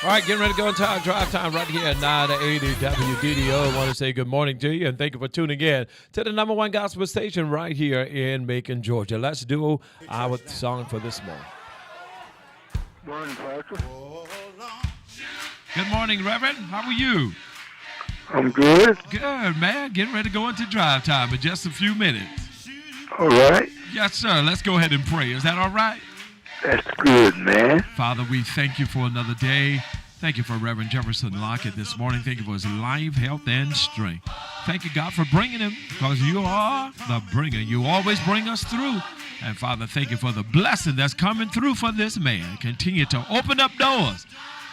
All right, getting ready to go into our drive time right here at 980 WDDO. I want to say good morning to you and thank you for tuning in to the number one gospel station right here in Macon, Georgia. Let's do our song for this morning. Morning, Pastor. Good morning, Reverend. How are you? I'm good. Good, man. Getting ready to go into drive time in just a few minutes. All right. Yes, sir. Let's go ahead and pray. Is that all right? That's good, man. Father, we thank you for another day. Thank you for Reverend Jefferson Lockett this morning. Thank you for his life, health, and strength. Thank you, God, for bringing him because you are the bringer. You always bring us through. And, Father, thank you for the blessing that's coming through for this man. Continue to open up doors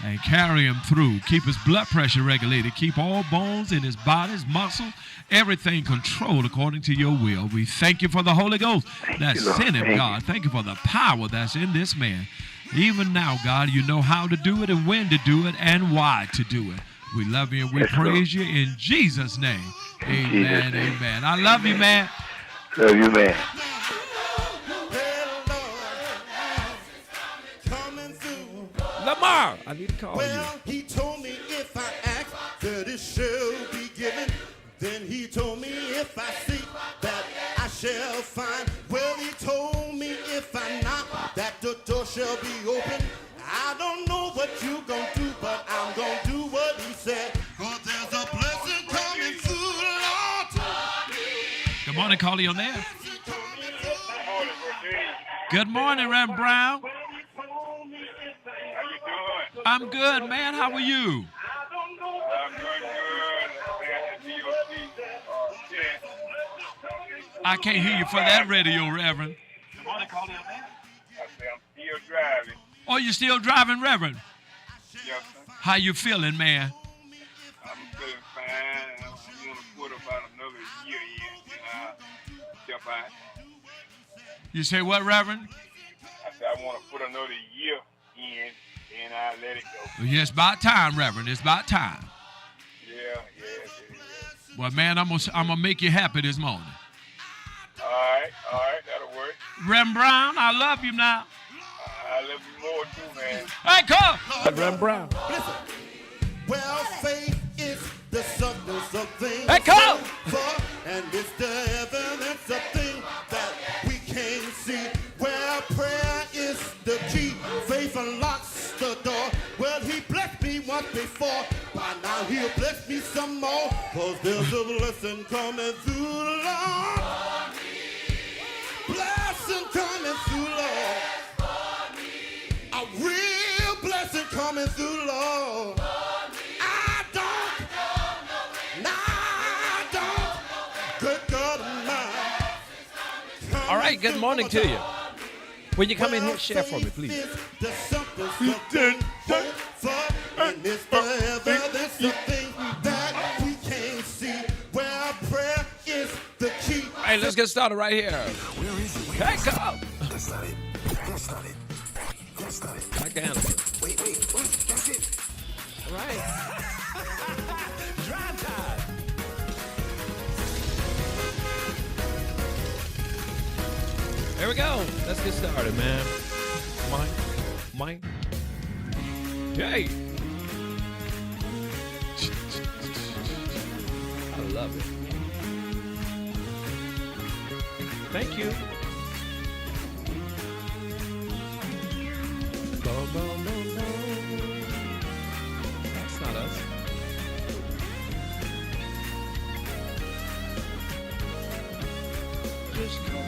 and carry him through. Keep his blood pressure regulated. Keep all bones in his body, his muscle, everything controlled according to your will. We thank you for the Holy Ghost that's in him, God. Thank you for the power that's in this man. Even now, God, you know how to do it and when to do it and why to do it. We love you and we praise you in Jesus' name. Amen, amen. I love you, man. Love you, man. Lamar, I need to call you. Well, he told me if I ask, that it shall be given. Then he told me if I seek, that I shall find. Well, he told me if I knock, that the door shall be open. I don't know what you gonna do, but I'm gonna do what he said. 'Cause there's a blessing coming through, Lord. Good morning, Carly on there. Good morning, Reverend Brown. I'm good, man. How are you? I'm good. I can't hear you for that radio, Reverend. I say I'm still driving. Oh, you still driving, Reverend? Yes, sir. How you feeling, man? I'm feeling fine. I'm going to put about another year in, and I'll step out. You say what, Reverend? I said I want to put another year in, and I'll let it go. Well, yeah, it's about time, Reverend. It's about time. Yeah. Well, man, I'm gonna make you happy this morning. All right, that'll work. Reverend Brown, I love you now. I love you more too, man. Hey, come! Reverend Brown. Listen. Well, faith is the substance of things. Hey, come! For, and it's the evidence of things that we can't see. Well, prayer is the key. Faith unlocks the door. Well, he blessed me once before, but now he'll bless me some more. 'Cause there's a blessing coming through the Lord. Blessing coming through, Lord. A real blessing coming through, Lord. I don't. Good God of mine. All right, good morning to you. When you come in here, share for me, please. And it's the evidence of things that we can't see. Well, prayer is the key. Hey, let's get started right here. Hey, come! That's not it. I can handle it. Wait, that's it. All right. Drive time. Here we go. Let's get started, man. Mike. Hey. I love it. Thank you. No. That's not us. Just come on.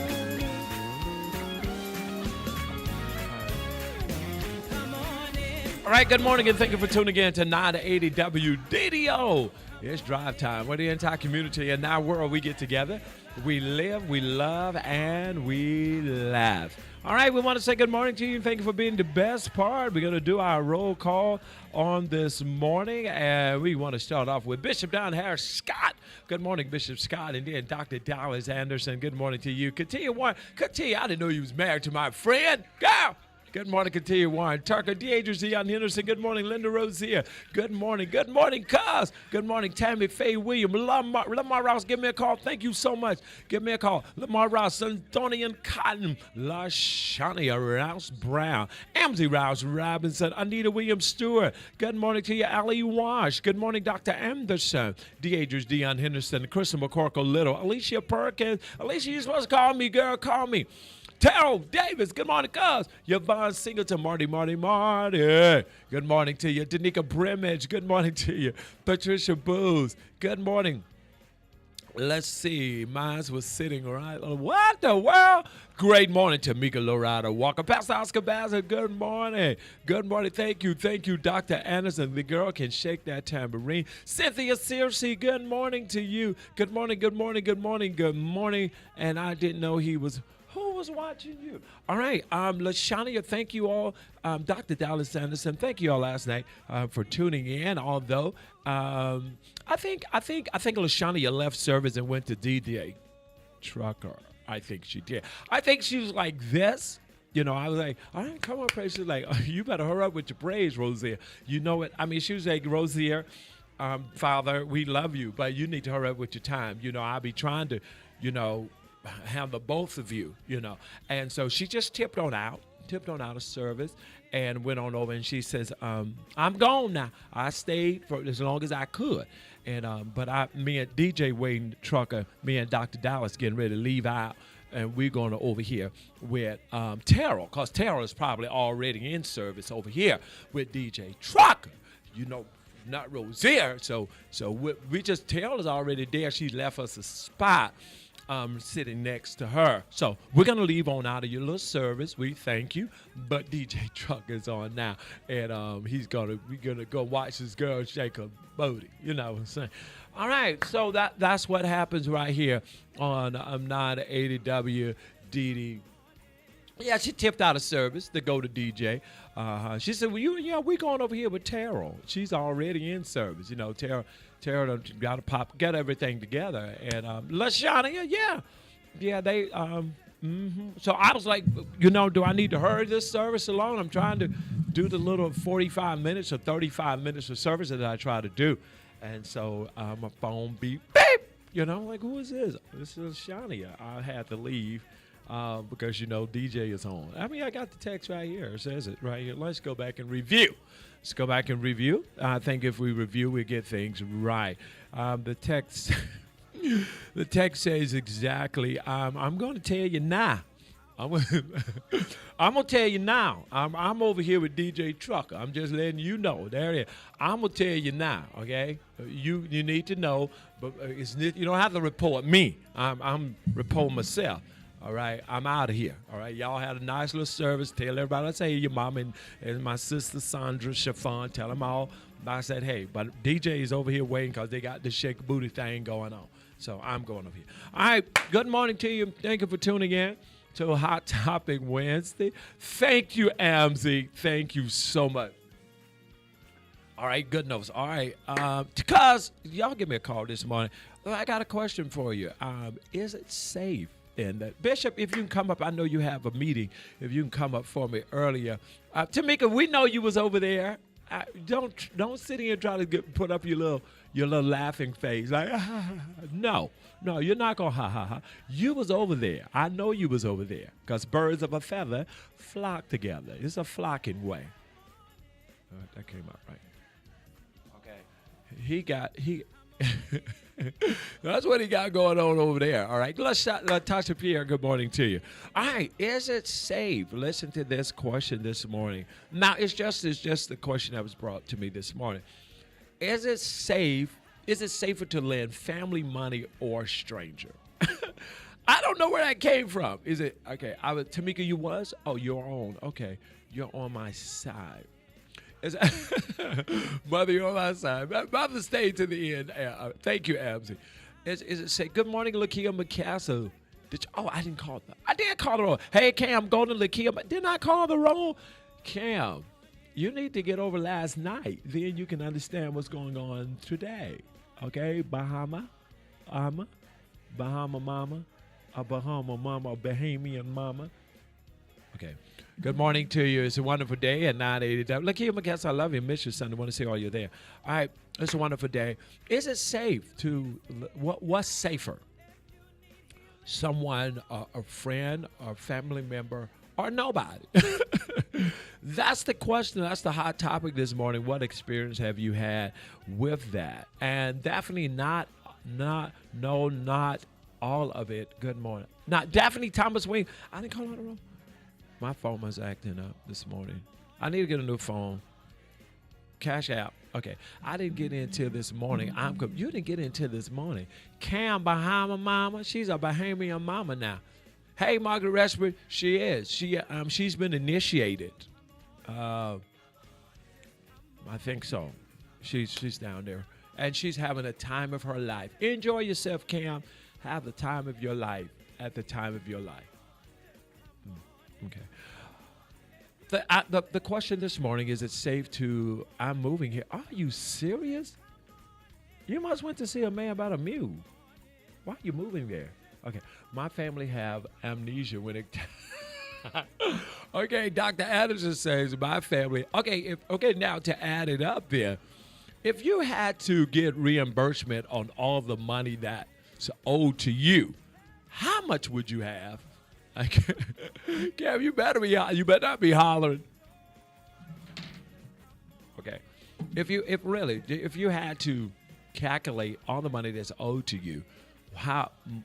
All right, good morning and thank you for tuning in to 980 WDDO. It's drive time where the entire community and our world we get together. We live, we love, and we laugh. All right, we want to say good morning to you and thank you for being the best part. We're going to do our roll call on this morning, and we want to start off with Bishop Don Harris Scott. Good morning, Bishop Scott, and then Dr. Dallas Anderson. Good morning to you. Continue, I didn't know you was married to my friend. Girl, Good morning, continue Warren. Tucker, DH, Dion Henderson. Good morning, Linda Rozier. Good morning. Good morning, Cuz. Good morning, Tammy Faye William. Lamar Rouse, give me a call. Thank you so much. Give me a call. Lamar Rouse, Anthonian Cotton, LaShania Rouse Brown, Amzie Rouse Robinson, Anita Williams Stewart. Good morning to you, Ali Wash. Good morning, Dr. Anderson. DHers, Dion Henderson, Krista McCorkle Little, Alicia Perkins. Alicia, you're supposed to call me, girl. Call me. Terrell Davis, good morning, cuz. Yvonne Singleton, Marty. Good morning to you. Danica Brimage, good morning to you. Patricia Booz, good morning. Let's see. Mine was sitting right. What the world? Great morning to Mika Lorado Walker. Pastor Oscar Baza, good morning. Good morning. Thank you. Thank you, Dr. Anderson. The girl can shake that tambourine. Cynthia Searcy, good morning to you. Good morning, good morning, good morning, good morning. And I didn't know he was. Who was watching you? All right, LaShania, thank you all. Dr. Dallas Anderson, thank you all last night for tuning in. Although I think LaShania left service and went to DJ Trucker. I think she did. I think she was like this. You know, I was like, all right, come on, praise. She's like, oh, you better hurry up with your praise, Rosier. You know it. I mean, she was like, Rosier, Father, we love you, but you need to hurry up with your time. You know, I'll be trying to, handle both of you, And so she just tipped on out of service and went on over and she says, I'm gone now. I stayed for as long as I could. And me and DJ Wayne Trucker, me and Dr. Dallas getting ready to leave out. And we're going to over here with Terrell, because Terrell is probably already in service over here with DJ Trucker. Not Rosier. So we just, Terrell is already there. She left us a spot. Sitting next to her. So we're going to leave on out of your little service. We thank you. But DJ Truck is on now. And we're going to go watch this girl shake her booty. You know what I'm saying? All right. So that's what happens right here on 980 WDD. Yeah, she tipped out of service to go to DJ. She said, well, we're going over here with Terrell. She's already in service. Terrell got to get everything together. And LaShania, yeah, they. So I was like, do I need to hurry this service along? I'm trying to do the little 45 minutes or 35 minutes of service that I try to do. And so my phone beep, like, who is this? This is LaShania. I had to leave. Because, DJ is on. I mean, I got the text right here. It says it right here. Let's go back and review. I think if we review, we get things right. The text says exactly, I'm going to tell you now. I'm going to tell you now. I'm over here with DJ Trucker. I'm just letting you know. There it is. I'm going to tell you now, okay? You need to know, but you don't have to report me. I'm reporting myself. All right, I'm out of here. All right, y'all had a nice little service. Tell everybody I say your mom and my sister Sandra Chiffon. Tell them all. I said, hey, but DJ is over here waiting because they got this shake booty thing going on. So I'm going over here. All right, good morning to you. Thank you for tuning in to Hot Topic Wednesday. Thank you, Amzie. Thank you so much. All right, good news. All right, because y'all give me a call this morning. I got a question for you. Is it safe? And Bishop, if you can come up, I know you have a meeting. If you can come up for me earlier, Tamika, we know you was over there. Don't sit here and try to put up your little laughing face. Like, no, you're not gonna ha ha ha. You was over there. I know you was over there because birds of a feather flock together. It's a flocking way. That came out right. Okay, that's what he got going on over there. All right, let's Tasha Pierre, good morning to you. All right, is it safe? Listen to this question this morning. Now, it's just the question that was brought to me this morning. Is it safe? Is it safer to lend family money or stranger? I don't know where that came from. Is it okay? Tamika, you was? Oh, you're on. Okay, you're on my side. Mother, you're on my side. Mother, stay to the end. Thank you, Amzie. Is it say, good morning, Lakia McCastle? I didn't call her. I did call her wrong. Hey, Cam, go to Lakia. Didn't I call her wrong? Cam, you need to get over last night. Then you can understand what's going on today. Okay? Bahama mama, a Bahama mama, a Bahamian mama. Okay. Good morning to you. It's a wonderful day at 980. Look here, McCass, I love you. Miss you, son. I want to see all you there. All right, it's a wonderful day. Is it safe to, what's safer? Someone, a friend, a family member, or nobody? That's the question. That's the hot topic this morning. What experience have you had with that? And definitely not all of it. Good morning. Not Daphne Thomas Wing. I didn't call her wrong. My phone was acting up this morning. I need to get a new phone. Cash App. Okay. I didn't get into this morning. You didn't get into this morning. Cam Bahama Mama. She's a Bahamian mama now. Hey, Margaret Rashford. She is. She's been initiated. I think so. She's down there. And she's having a time of her life. Enjoy yourself, Cam. Have the time of your life at the time of your life. Okay. The question this morning is it safe to, I'm moving here. Are you serious? You must went to see a man about a mule. Why are you moving there? Okay. My family have amnesia when it... Okay, Dr. Anderson says my family... Okay, now to add it up there. If you had to get reimbursement on all the money that's owed to you, how much would you have? Cam, you better not be hollering. Okay, if you had to calculate all the money that's owed to you,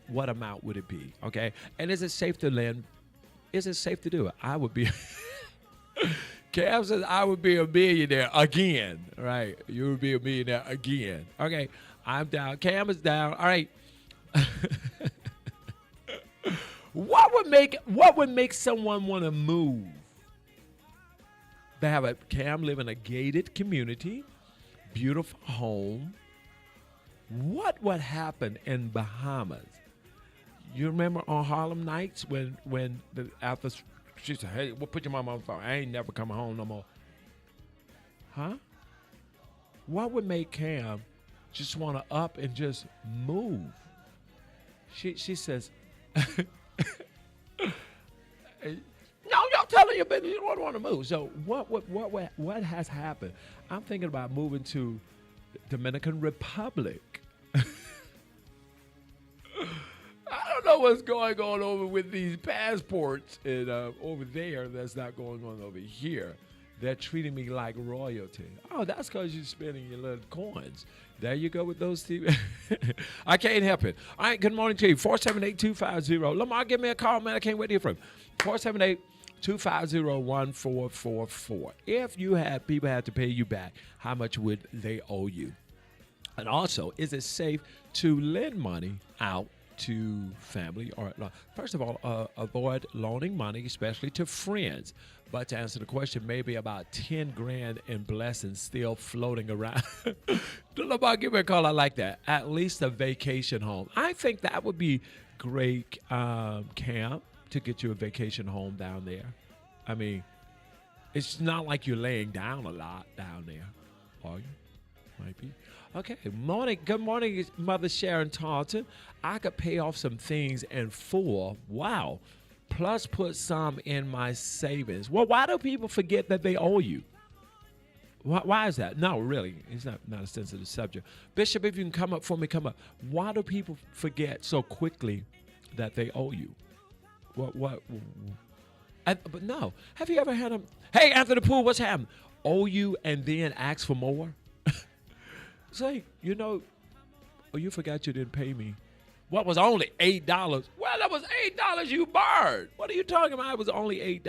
what amount would it be? Okay, and is it safe to lend? Is it safe to do it? I would be. Cam says I would be a millionaire again. Right, you would be a millionaire again. Okay, I'm down. Cam is down. All right. What would make someone want to move? They have live in a gated community, beautiful home. What would happen in Bahamas? You remember on Harlem Nights when after she said, "Hey, we'll put your mama on the phone. I ain't never coming home no more." Huh? What would make Cam just want to up and just move? She says. No, y'all telling your business. You don't want to move. So what has happened? I'm thinking about moving to Dominican Republic. I don't know what's going on over with these passports and over there. That's not going on over here. They're treating me like royalty. Oh, that's because you're spending your little coins. There you go with those TV. I can't help it. All right, good morning to you. 478-250. Lamar, give me a call, man. I can't wait to hear from you. 478-250-1444. If people had to pay you back, how much would they owe you? And also, is it safe to lend money out to family? Or first of all, avoid loaning money, especially to friends. But to answer the question, maybe about 10 grand in blessings still floating around. Lamar, give me a call. I like that. At least a vacation home. I think that would be great, Cam, to get you a vacation home down there. I mean, it's not like you're laying down a lot down there, are you? Might be. Okay, morning. Good morning, Mother Sharon Taunton. I could pay off some things in full. Wow. Plus put some in my savings. Well, why do people forget that they owe you? Why is that? No, really. It's not a sensitive subject. Bishop, if you can come up for me, come up. Why do people forget so quickly that they owe you? What? But no. Have you ever had them? Hey, Anthony Poole, what's happening? Owe you and then ask for more? It's like, oh, you forgot you didn't pay me. What was only $8? Well, that was $8 you borrowed. What are you talking about? It was only $8.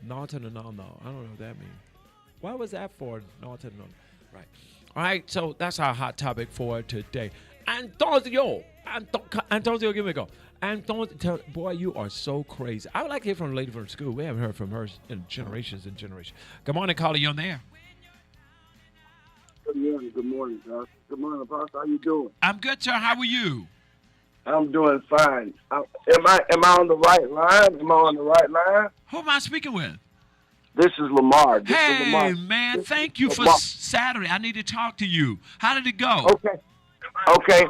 No. I don't know what that means. What was that for? No. Right. All right, so that's our hot topic for today. Antonio, give me a go. Antonio, boy, you are so crazy. I would like to hear from a lady from school. We haven't heard from her in generations and generations. Good morning, caller. You on there? Good morning, Josh. Good morning, Apostle. How you doing? I'm good, sir. How are you? I'm doing fine. Am I on the right line? Who am I speaking with? This is Lamar. Hey, man, thank you for Saturday. I need to talk to you. How did it go? Okay.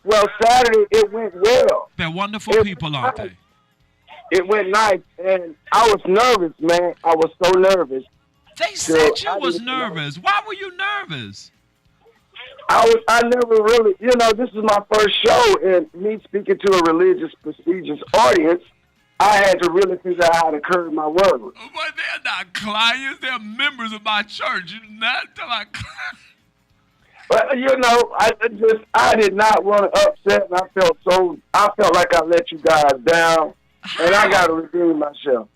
Well, Saturday it went well. They're wonderful people, aren't they? It went nice, and I was nervous, man. I was so nervous. They said you was nervous. Why were you nervous? I never really, this is my first show, and me speaking to a religious, prestigious audience, I had to really figure out how to curve my words. But they're not clients. They're members of my church. You're not my clients. But I did not want to upset, and I felt like I let you guys down, and I got to redeem myself.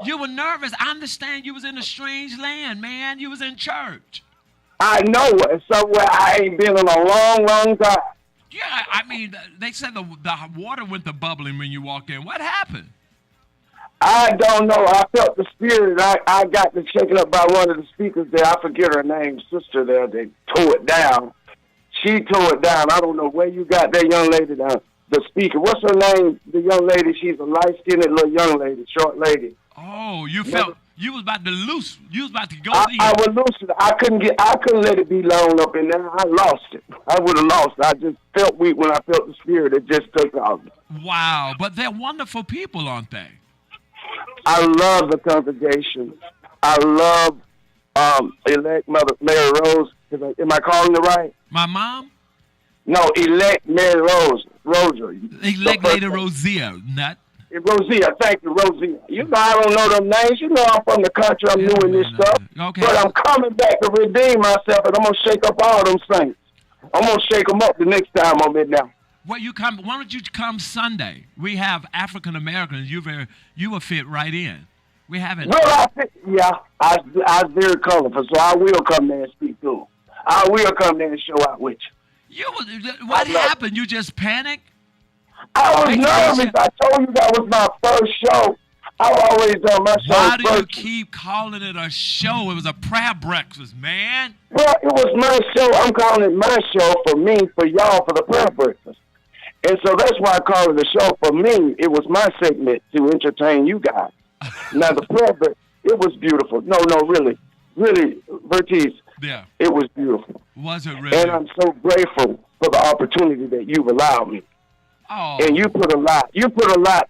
You were nervous. I understand you was in a strange land, man. You was in church. I know it. Somewhere I ain't been in a long, long time. Yeah, I mean, they said the water went to bubbling when you walked in. What happened? I don't know. I felt the spirit. I got to shaken up by one of the speakers there. I forget her name, sister there. They tore it down. She tore it down. I don't know where you got that young lady down. The speaker. What's her name? The young lady. She's a light-skinned little young lady, short lady. Oh, you felt you was about to loose. You was about to go in. I was loose. I couldn't let it be long up in there. I lost it. I would have lost it. I just felt weak when I felt the spirit. It just took off. Wow, but they're wonderful people, aren't they? I love the congregation. I love elect Mother Mary Rose. Am I calling it right? My mom? No, elect Mary Rose. Rosa. Elect Lady Rosia, not. Rosia, thank you, Rosia. I don't know them names. I'm from the country. I'm new in this stuff. Okay. But I'm coming back to redeem myself, and I'm going to shake up all them saints. I'm going to shake them up the next time I'm in there. Well, why don't you come Sunday? We have African Americans. You will fit right in. We haven't. Well, I was very colorful, so I will come there and speak to them. I will come there and show out with you. What happened? You just panicked? I was nervous. I told you that was my first show. I've always done my show. Why do you keep calling it a show? It was a prayer breakfast, man. Well, it was my show. I'm calling it my show for me, for y'all, for the prayer breakfast. And so that's why I call it a show for me. It was my segment to entertain you guys. Now, the prayer breakfast, it was beautiful. No, really, Vertise. Yeah. It was beautiful. Was it really? And I'm so grateful for the opportunity that you've allowed me. Oh. And you put a lot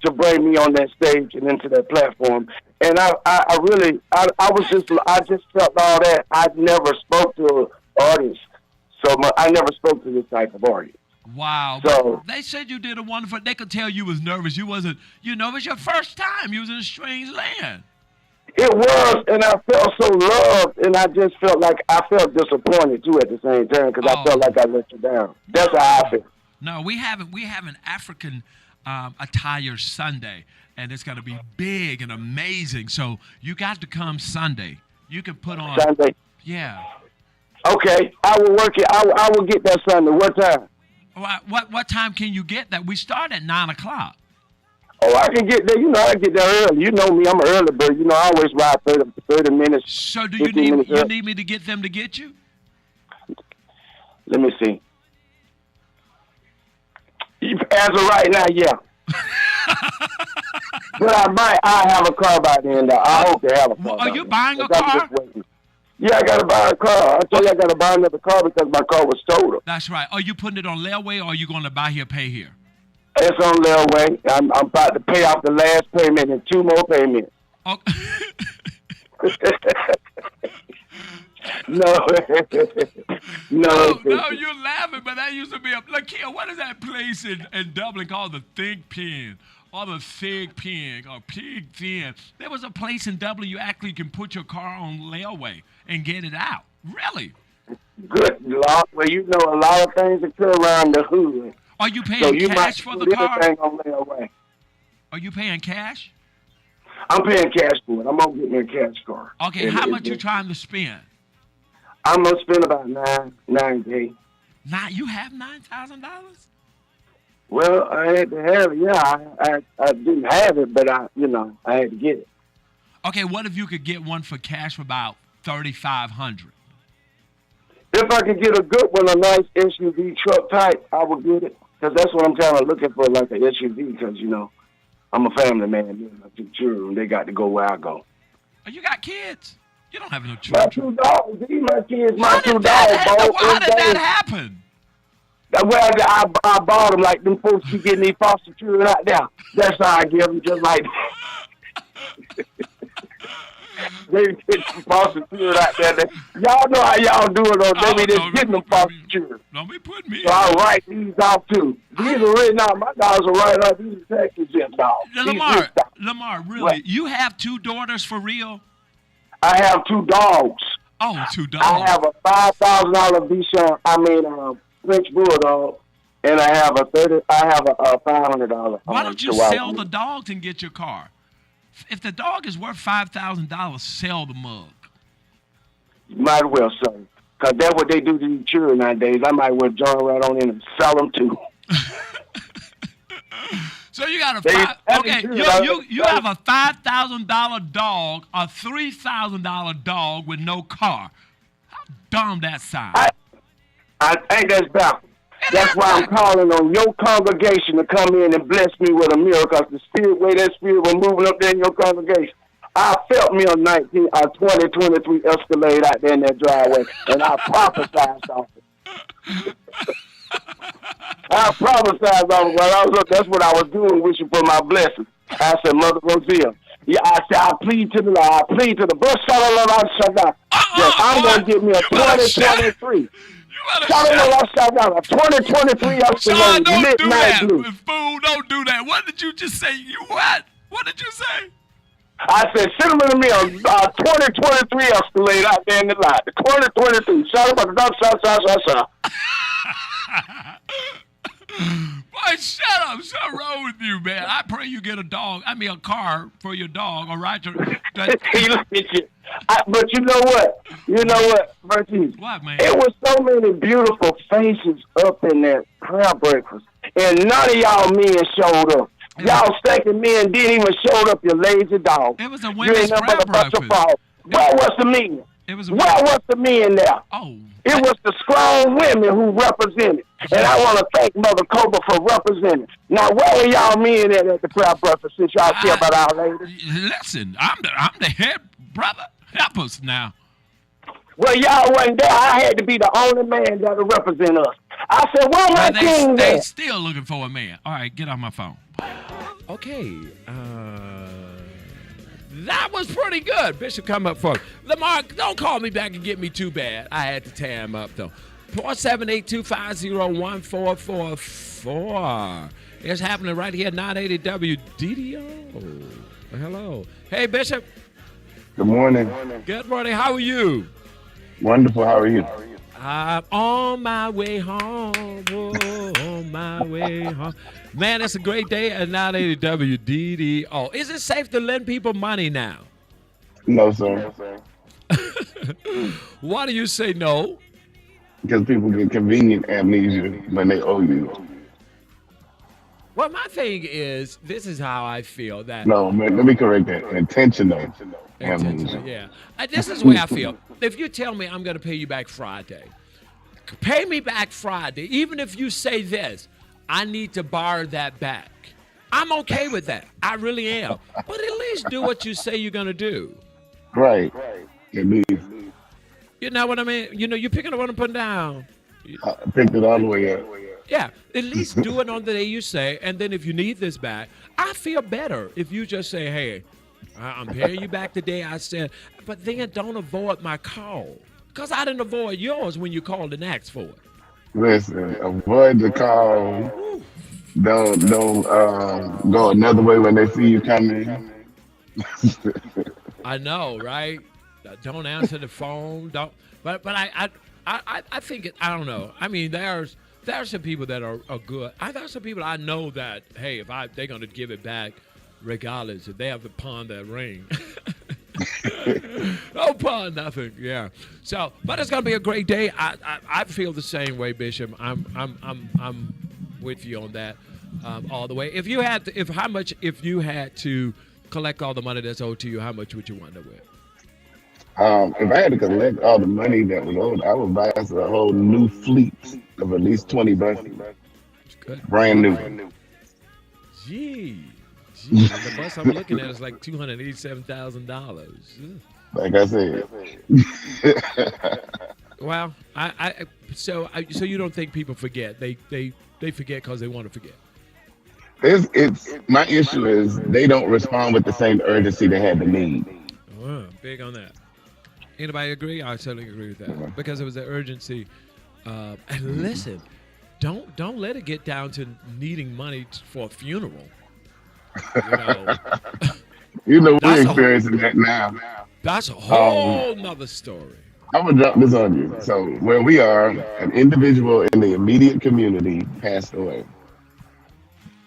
to bring me on that stage and into that platform. And I just felt all that. I never spoke to an audience so much. I never spoke to this type of audience. Wow. So they said you did a wonderful. They could tell you was nervous. You wasn't. It was your first time. You was in a strange land. It was, and I felt so loved, and I just felt like I felt disappointed too at the same time because I felt like I let you down. That's how I feel. No, we have an African attire Sunday, and it's going to be big and amazing. So you got to come Sunday. You can put on Sunday. Yeah. Okay, I will work it. I will get that Sunday. What time? What time can you get that? We start at 9:00. Oh, I can get there. I get there early. You know me. I'm an early bird. I always ride 30 minutes. So do you need me to get them to get you? Let me see. As of right now, yeah. But I have a car by the end. I hope to have a car. Are you buying a car? Yeah, I got to buy a car. I told you I got to buy another car because my car was stolen. That's right. Are you putting it on layaway or are you going to buy here, pay here? It's on layaway. I'm about to pay off the last payment and 2 more payments. Oh. No, you're laughing, but that used to be look here, what is that place in Dublin called the Think Pen or the Fig Pen or Pig Pen? There was a place in Dublin you actually can put your car on layaway and get it out. Really? Good Lord. Well, a lot of things occur around the hood. Are you paying cash for the car? On layaway. Are you paying cash? I'm paying cash for it. I'm going to get me a cash car. Okay, how much you trying to spend? I'm going to spend about $9K. You have $9,000? Well, I had to have it. Yeah, I didn't have it, but I had to get it. Okay, what if you could get one for cash for about $3,500? If I could get a good one, a nice SUV truck type, I would get it. Because that's what I'm kind of looking for, like an SUV, because, I'm a family man. I have 2 children. They got to go where I go. Oh, you got kids? You don't have no children. My 2 dogs. These my kids. My 2 dogs. How did that happen? Well, I bought them like them folks keep getting these foster children out there. That's how I give them, just like they get some foster children out there. Y'all know how y'all do it, though. They be just getting them foster children. Don't be putting me So I write these off, too. These are written out. My dogs are writing off. These are tax exempt dogs. Lamar, really? What? You have 2 daughters for real? I have 2 dogs. Oh, 2 dogs. I have a $5,000 Bichon, French Bulldog, and I have a $500. Why don't you sell the dogs and get your car? If the dog is worth $5,000, sell the mug. Might as well, son. Because that's what they do to these children nowadays. I might well join right on in and sell them too. So you got you have a $5,000 dog, a $3,000 dog with no car. How dumb that sounds. I think that's backwards. That's why I'm calling on your congregation to come in and bless me with a miracle. Because the way that spirit was moving up there in your congregation, I felt me a 2023 Escalade out there in that driveway, and I prophesied off it. I prophesied off it. That's what I was doing, wishing for my blessing. I said, Mother Rosea, I said, I plead to the Lord. I plead to the bush. I'm going to give me a 2023. Shout out a 2023 Sean, don't do that. Fool, don't do that. What did you just say? What did you say? I said, send them to me a 2023 Escalade out there in the lot. The 2023. Shout out. Boy, shut up. Something wrong with you, man. I pray you get a car for your dog. All right. But you know what? Vertise? What, man? It was so many beautiful faces up in that prayer breakfast, and none of y'all men showed up. Y'all second men didn't even show up, you lazy dog. It was a women's prayer breakfast. Where was the men? Where was the men there? Oh. It was the strong women who represented. And I want to thank Mother Cobra for representing. Now, where were y'all men at the prayer breakfast since y'all care about our ladies? Listen, I'm the head brother. Help us now. Well, y'all wasn't there. I had to be the only man that'll represent us. I said, well, my king they still looking for a man. All right, get on my phone. Okay. That was pretty good. Bishop, come up for it. Lamar, don't call me back and get me too bad. I had to tear him up, though. 478-250-1444. It's happening right here at 980 WDDO. Hello. Hey, Bishop. Good morning. Good morning. How are you? Wonderful. How are you? I'm on my way home. On my way home. Man, it's a great day at 980 WDDO. Is it safe to lend people money now? No, sir. Why do you say no? Because people get convenient amnesia when they owe you. Well, my thing is, this is how I feel that. No, man, let me correct that. Intentional amnesia. Yeah. This is the way I feel. If you tell me I'm going to pay you back Friday, pay me back Friday. Even if you say this, I need to borrow that back. I'm okay with that. I really am. But at least do what you say you're going to do. Right. At least. You know what I mean? You know, you're picking up what I'm putting down. I picked it all the way up. Yeah, at least do it on the day you say, and then if you need this back, I feel better if you just say, hey, I'm paying you back the day I said, but then don't avoid my call, because I didn't avoid yours when you called and asked for it. Listen, avoid the call. Don't go another way when they see you coming. I know, right? Don't answer the phone. Don't. But I think I don't know. I mean, there are some people that are good. There are some people I know that, hey, they're gonna give it back, regardless if they have to pawn their ring. Don't pawn nothing. Yeah. So, but it's gonna be a great day. I feel the same way, Bishop. I'm with you on that all the way. If you had to collect all the money that's owed to you, how much would you want to win? If I had to collect all the money that was owed, I would buy us a whole new fleet of at least 20 buses. Good. Brand new. Gee, the bus I'm looking at is like $287,000. Like I said. Well, so you don't think people forget? They forget because they want to forget. It's my issue is they don't respond with the same urgency they had the need. Oh, big on that. Anybody agree? I certainly agree with that because it was the urgency. And listen, don't let it get down to needing money for a funeral. You know, You know, we're that's experiencing that now. that's a whole nother story. I'm gonna drop this on you. So where we are, an individual in the immediate community passed away.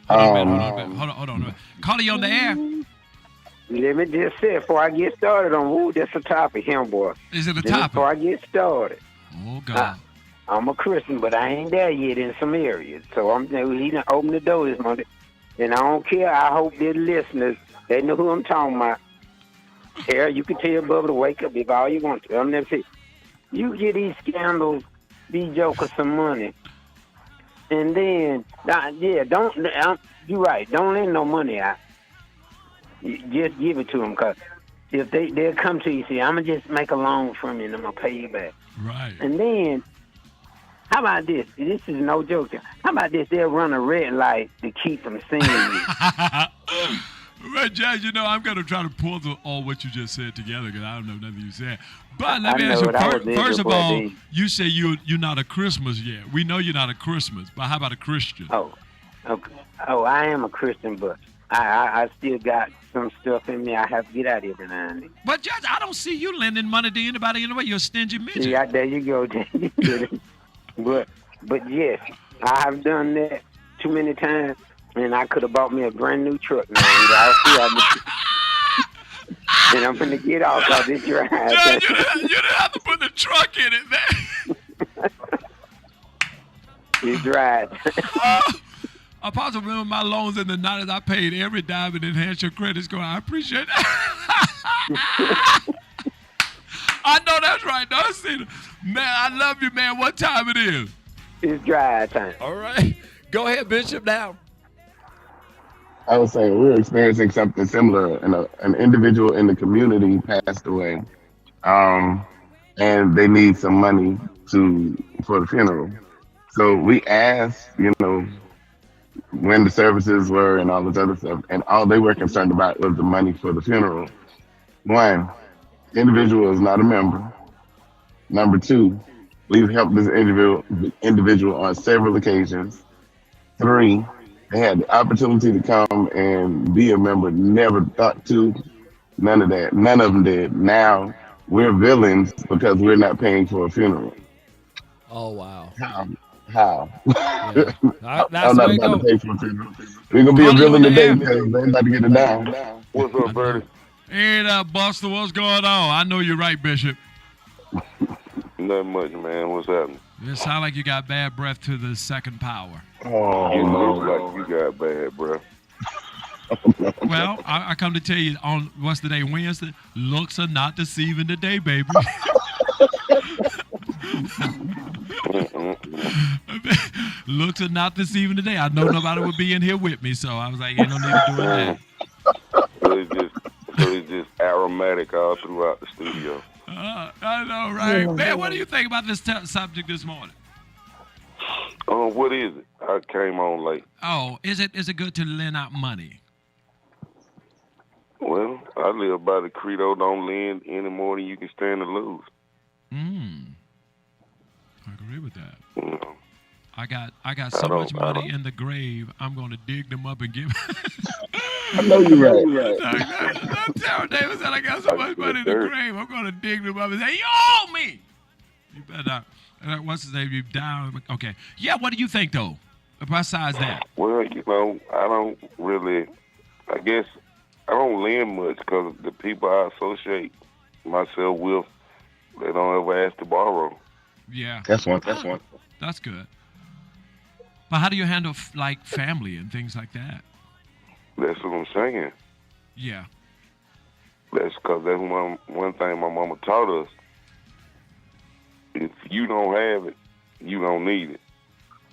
Hold on, man. Hold on. Call you on the air. Let me just say before I get started on that's a topic, him boy. Is it a Before topic? I get started, Oh God. I'm a Christian, but I ain't there yet in some areas. So he done opened the door this morning, and I don't care. I hope the listeners they know who I'm talking about. Here, you can tell Bubba to wake up if all you want to. I'm never say you get these scandals, these jokers some money, and then you're right. Don't lend no money out. You just give it to them, cause if they'll come to you, say, I'm gonna just make a loan from you, and I'm gonna pay you back. Right. And then, how about this? This is no joke. How about this? They'll run a red light to keep them seeing you. Right, Jazz, you know, I'm going to try to pull all what you just said together because I don't know nothing you said. But let me ask you, first of all, you say you're not a Christmas yet. We know you're not a Christmas, but how about a Christian? Oh, I am a Christian, but I still got some stuff in me I have to get out every now and then. But, Judge, I don't see you lending money to anybody anyway. You're a stingy midget. Yeah, there you go. But yes, I have done that too many times. And I could have bought me a brand new truck now. And I'm going to get off of this drive. Judge, you didn't have to put the truck in it, man. It's right. I possibly remember my loans in the 90s. I paid every dime and enhanced your credit score. I appreciate that. I know that's right. Don't see it. Man, I love you, man. What time it is? It's drive time. All right. Go ahead, Bishop, now. I was saying we're experiencing something similar. An individual in the community passed away, and they need some money for the funeral. So we asked, when the services were and all this other stuff, and all they were concerned about was the money for the funeral. One, the individual is not a member. Number two, we've helped this individual on several occasions. Three, they had the opportunity to come and be a member, never thought to. None of that. None of them did. Now we're villains because we're not paying for a funeral. Oh, wow. How? Yeah. I'm not about to pay for a funeral. We're going to be a villain today because they're about to get it down. What's up, Bertie? Hey, Buster, what's going on? I know you're right, Bishop. Nothing much, man. What's happening? It sounds like you got bad breath to the second power. Oh, You no. look like you got bad, bro. Well, I come to tell you on what's the day? Wednesday. Looks are not deceiving today, baby. Looks are not deceiving today. I know nobody would be in here with me, so I was like, ain't no need to do that. So it's just aromatic all throughout the studio. I know, right? Man, what do you think about this subject this morning? What is it? I came on late. Oh, is it good to lend out money? Well, I live by the credo, don't lend any more than you can stand to lose. I agree with that. You know? I got so much money in the grave, I'm going to dig them up and give. I know you're right. Tara Davis said I got so much money in the grave, I'm going to dig them up and say, you owe me. You better not. What's his name? You down? Okay. Yeah, what do you think, though, besides that? Well, I don't really, I guess, I don't lend much because the people I associate myself with, they don't ever ask to borrow. Yeah. That's one. That's good. But how do you handle, like, family and things like that? That's what I'm saying. Yeah. That's because that's one thing my mama taught us. If you don't have it, you don't need it.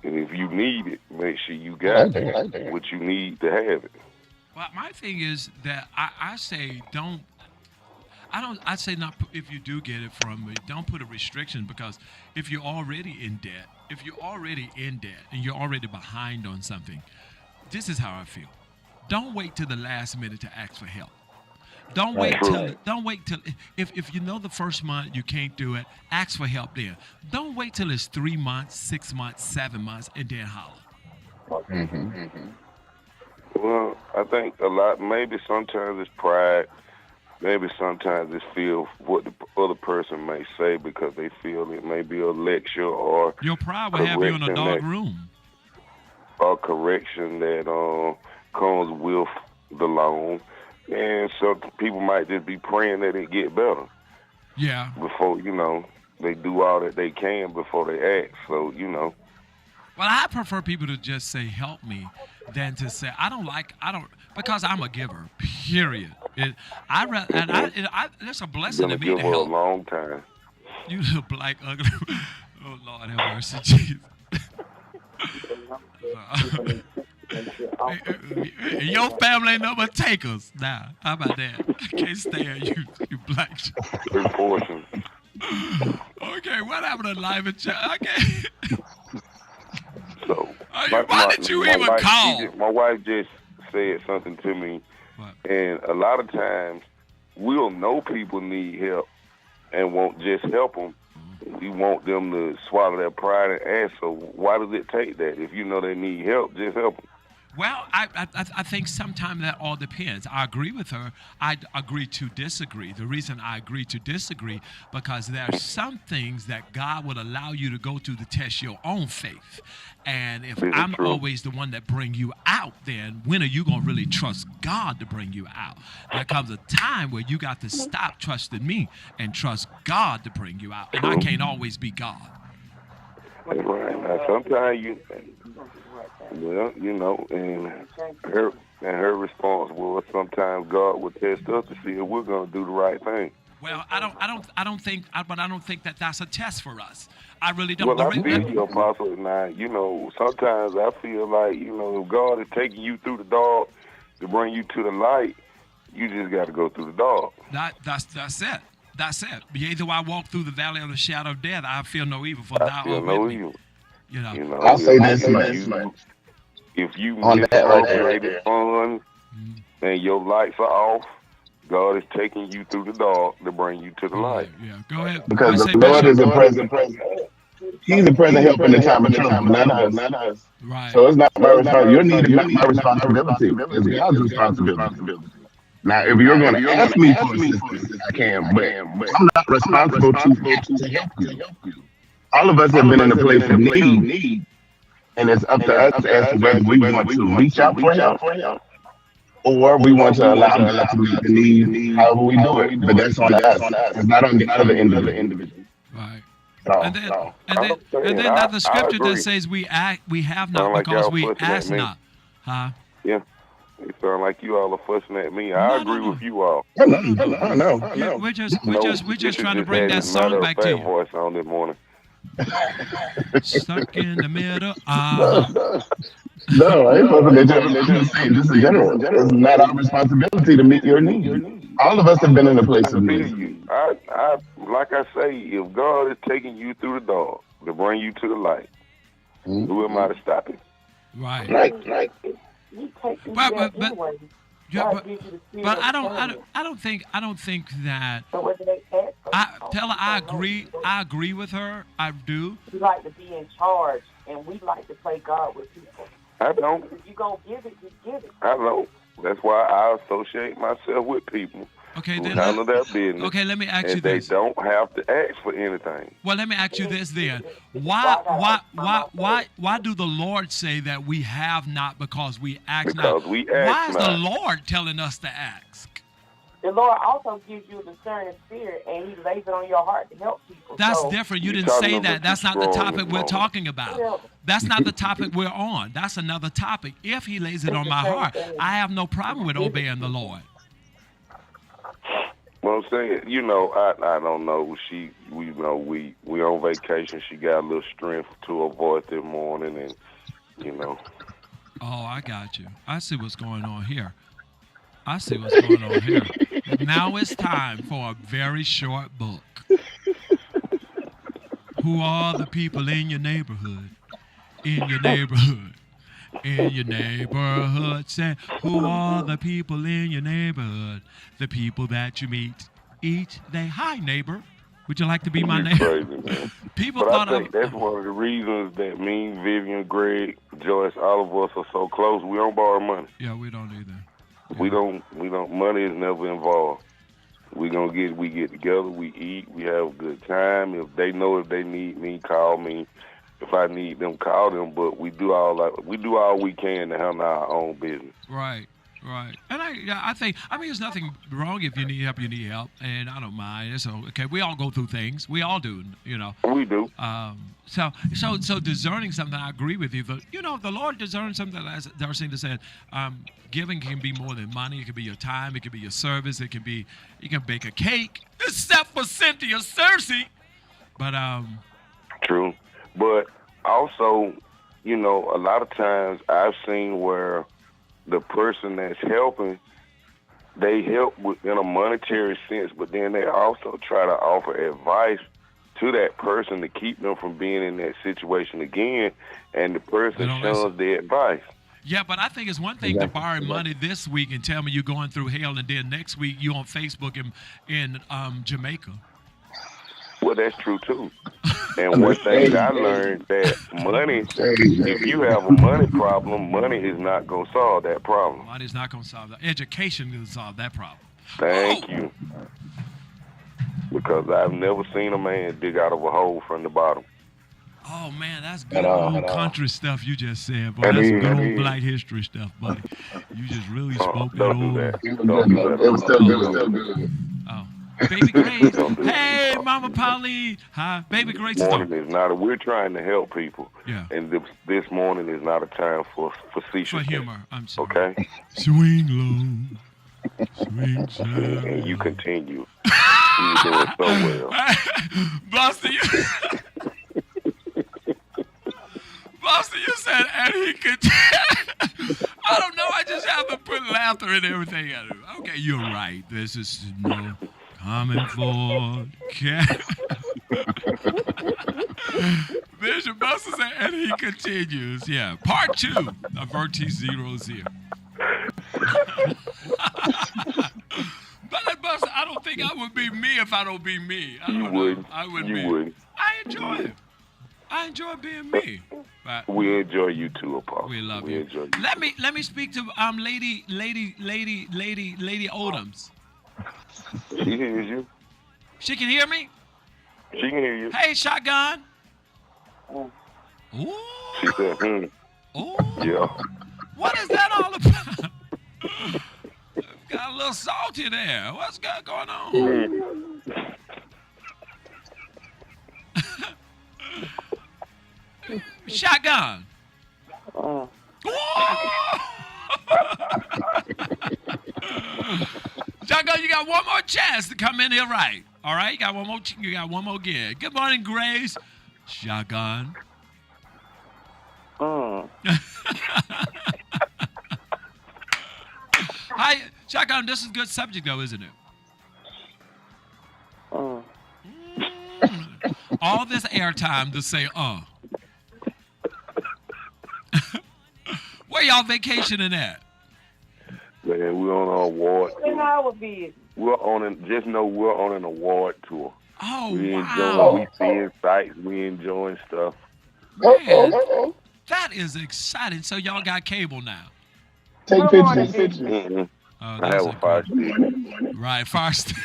And if you need it, make sure you got what you need to have it. Well, my thing is that I say don't. I say not if you do get it from me, don't put a restriction because if you're already in debt, and you're already behind on something, this is how I feel. Don't wait till the last minute to ask for help. Don't wait till if you know the first month you can't do it, ask for help then. Don't wait till it's 3 months, 6 months, 7 months, and then holler. Well, I think a lot. Maybe sometimes it's pride. Maybe sometimes it's feel what the other person may say because they feel it may be a lecture or Your pride will have you in a dark room. or correction that comes with the loan. And some people might just be praying that it get better Yeah. before, they do all that they can before they act. So, Well, I prefer people to just say "help me" than to say I don't because I'm a giver. Period. It's a blessing been to a me to giver a help. long time. You little black ugly. Oh Lord have mercy, Jesus. Your family ain't no but takers. Now, how about that? I can't stand you, you black. Good portion. Okay, what happened to life and child? Okay. So, Why did you even wife, call? my wife just said something to me, What? and a lot of times we'll know people need help and won't just help them. We want them to swallow their pride and ask. So why does it take that? If you know they need help, just help them. Well, I think sometimes that all depends. I agree with her. I agree to disagree. The reason I agree to disagree because there are some things that God would allow you to go through to test your own faith. And if This is I'm true. always the one that bring you out, then when are you going to really trust God to bring you out? There comes a time where you got to stop trusting me and trust God to bring you out. And I can't always be God. That's right. Now, sometimes and her response was sometimes God will test us to see if we're going to do the right thing. Well, I don't think that that's a test for us. I really don't. Well, I feel you, Apostle. Now, sometimes I feel like, if God is taking you through the dark to bring you to the light, you just got to go through the dark. That's it. That's it. Yea, though I walk through the valley of the shadow of death, I feel no evil, for I thou feel art no with me. evil. I'll say this much. If you On that right misappropriated there. funds and your lights are off, God is taking you through the dark to bring you to the light. Yeah, go ahead. Because Say, the Lord Bishop. is a present. He's a present help in the time of trouble, not us. Right. So it's not my responsibility. Your need is not my responsibility. It's God's responsibility. Now, if you're going to ask me for assistance, I can, but I'm not responsible to help you. All of us have been in a place of need, and it's up to us as to whether we want to reach out for help or we want to allow God to meet the need however we do it. But that's on us. It's not on the other individual. Right. No, And then, no. and then there's the scripture agree. that says we have Sound not like because y'all we fussing at ask me. not. Huh? Yeah. It sounds like you all are fussing at me. I agree with you all. No. Yeah, we're just Bishop trying to just bring had that his song back to matter-of-fact you. voice on this morning. Stuck in the middle. No, I ain't supposed to be I'm just saying, just in general. It's not our responsibility to meet your need. All of us have been in a place I of feel need. you. I like I say, if God is taking you through the dark to bring you to the light, who am I to stop him? Right. Right. You take me But- there but- anyway. Yeah, God but gives you the spirit but of discernment. I don't think that So whether they ask or Tell her I don't know, agree. I agree with her. I do. we like to be in charge, and we like to play God with people. I don't. If you're going to give it, just give it. I don't. That's why I associate myself with people Okay, who then. handle their business. Okay, let me ask you And they this. don't have to ask for anything. Well, let me ask you this then. Why do the Lord say that we have not because we ask Because not? we ask Why is the not. Lord telling us to ask? The Lord also gives you a discerning spirit, and He lays it on your heart to help people. That's so, different. You You're didn't say talking that. about That's too not the strong topic this we're morning. talking about. Yeah. That's not the topic we're on. That's another topic. If He lays it on my heart, I have no problem with obeying the Lord. Well, I'm saying, I don't know. We on vacation. She got a little strength to her voice this morning, and Oh, I got you. I see what's going on here. I see what's going on here. Now it's time for a very short book. Who are the people in your neighborhood? In your neighborhood. In your neighborhood. Say, who are the people in your neighborhood? The people that you meet each day. Hi, neighbor. Would you like to be my neighbor? Crazy, man. People But thought I think that's one of the reasons that me, Vivian, Greg, Joyce, all of us are so close. We don't borrow money. Yeah, we don't either. Yeah. We don't. Money is never involved. We get together. We eat. We have a good time. If they need me, call me. If I need them, call them. But we do all we can to handle our own business. Right. And I think, there's nothing wrong if you need help, and I don't mind. It's okay. We all go through things. We all do, We do. So discerning something, I agree with you. But, the Lord discerns something, as Darcina said, giving can be more than money. It can be your time. It can be your service. You can bake a cake, except for Cynthia Cersei. But, True. But also, a lot of times I've seen where the person that's helping, they help in a monetary sense, but then they also try to offer advice to that person to keep them from being in that situation again, and the person shuns the advice. Yeah, but I think it's one thing to borrow money this week and tell me you're going through hell, and then next week you're on Facebook in Jamaica. Well, that's true, too. And one thing I learned that money, if you have a money problem, money is not going to solve that problem. Money is not going to solve that. Education is going to solve that problem. Thank you. Because I've never seen a man dig out of a hole from the bottom. Oh, man, that's good old country stuff you just said, boy. That's good old Black history stuff, buddy. You just really spoke that old. Don't do that. It was still good. Oh. Baby Grace. Hey, Mama Pauline. Hi. Baby Grace. We're trying to help people. Yeah. And this morning is not a time for facetious. For humor. I'm sorry. Okay? Swing low. Swing side. And you continue. You're doing so well. Buster, you said, and he could. I don't know. I just have to put laughter in everything I do. Okay, you're right. This is coming for cat. Bishop Buster said, and he continues. Yeah, part 2 of Vertise 00. But Buster, I don't think I would be me if I don't be me. I wouldn't. I enjoy it. I enjoy being me. But we enjoy you too, Apostle. We love you. Enjoy you. Let me speak to Lady Odoms. She hears you. She can hear me? She can hear you. Hey, Shotgun. Mm. Ooh. She said, Ooh. Yeah. What is that all about? Got a little salty there. What's going on? Shotgun. Shotgun, you got one more chance to come in here right. All right, you got one more gig. Good morning, Grace. Shotgun. Hi, Shotgun. This is a good subject, though, isn't it? All this airtime to say, Where y'all vacationing at? Man, we're on an award tour. And I would be. We're on an award tour. Oh, We seeing sights. We enjoying stuff. Man, that is exciting. So y'all got cable now. Take pictures. Mm-hmm. Oh, I have a fire stick. Right, fire stick.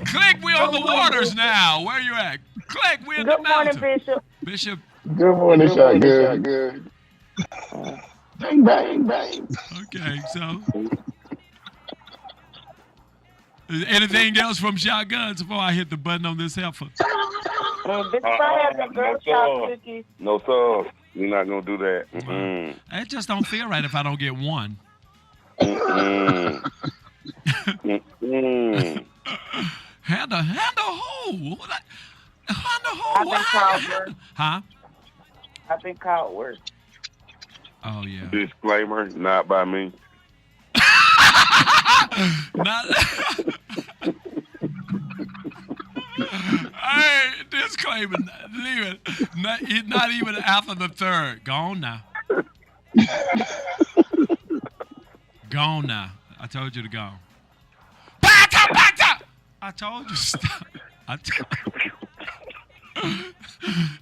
Click, we on the waters now. Where you at? Click, we in the mountain. Good morning, Bishop. Bishop. Good morning, Shot. Good. Bang, bang, bang. Okay, so. Anything else from Shotguns before I hit the button on this heifer? Bishop, I have the girl shop cookies. No, sir. We're not going to do that. Mm-hmm. It just don't feel right if I don't get one. Mm-mm. Mm-mm. Handle who? Handle who? I've been called worse. Huh? I've been called worse. Oh yeah. Disclaimer, not by me. Not. Hey, disclaimer. Leave it. Not even after the third. Gone now. Gone now. I told you to go. Back up, back up. I told you stop.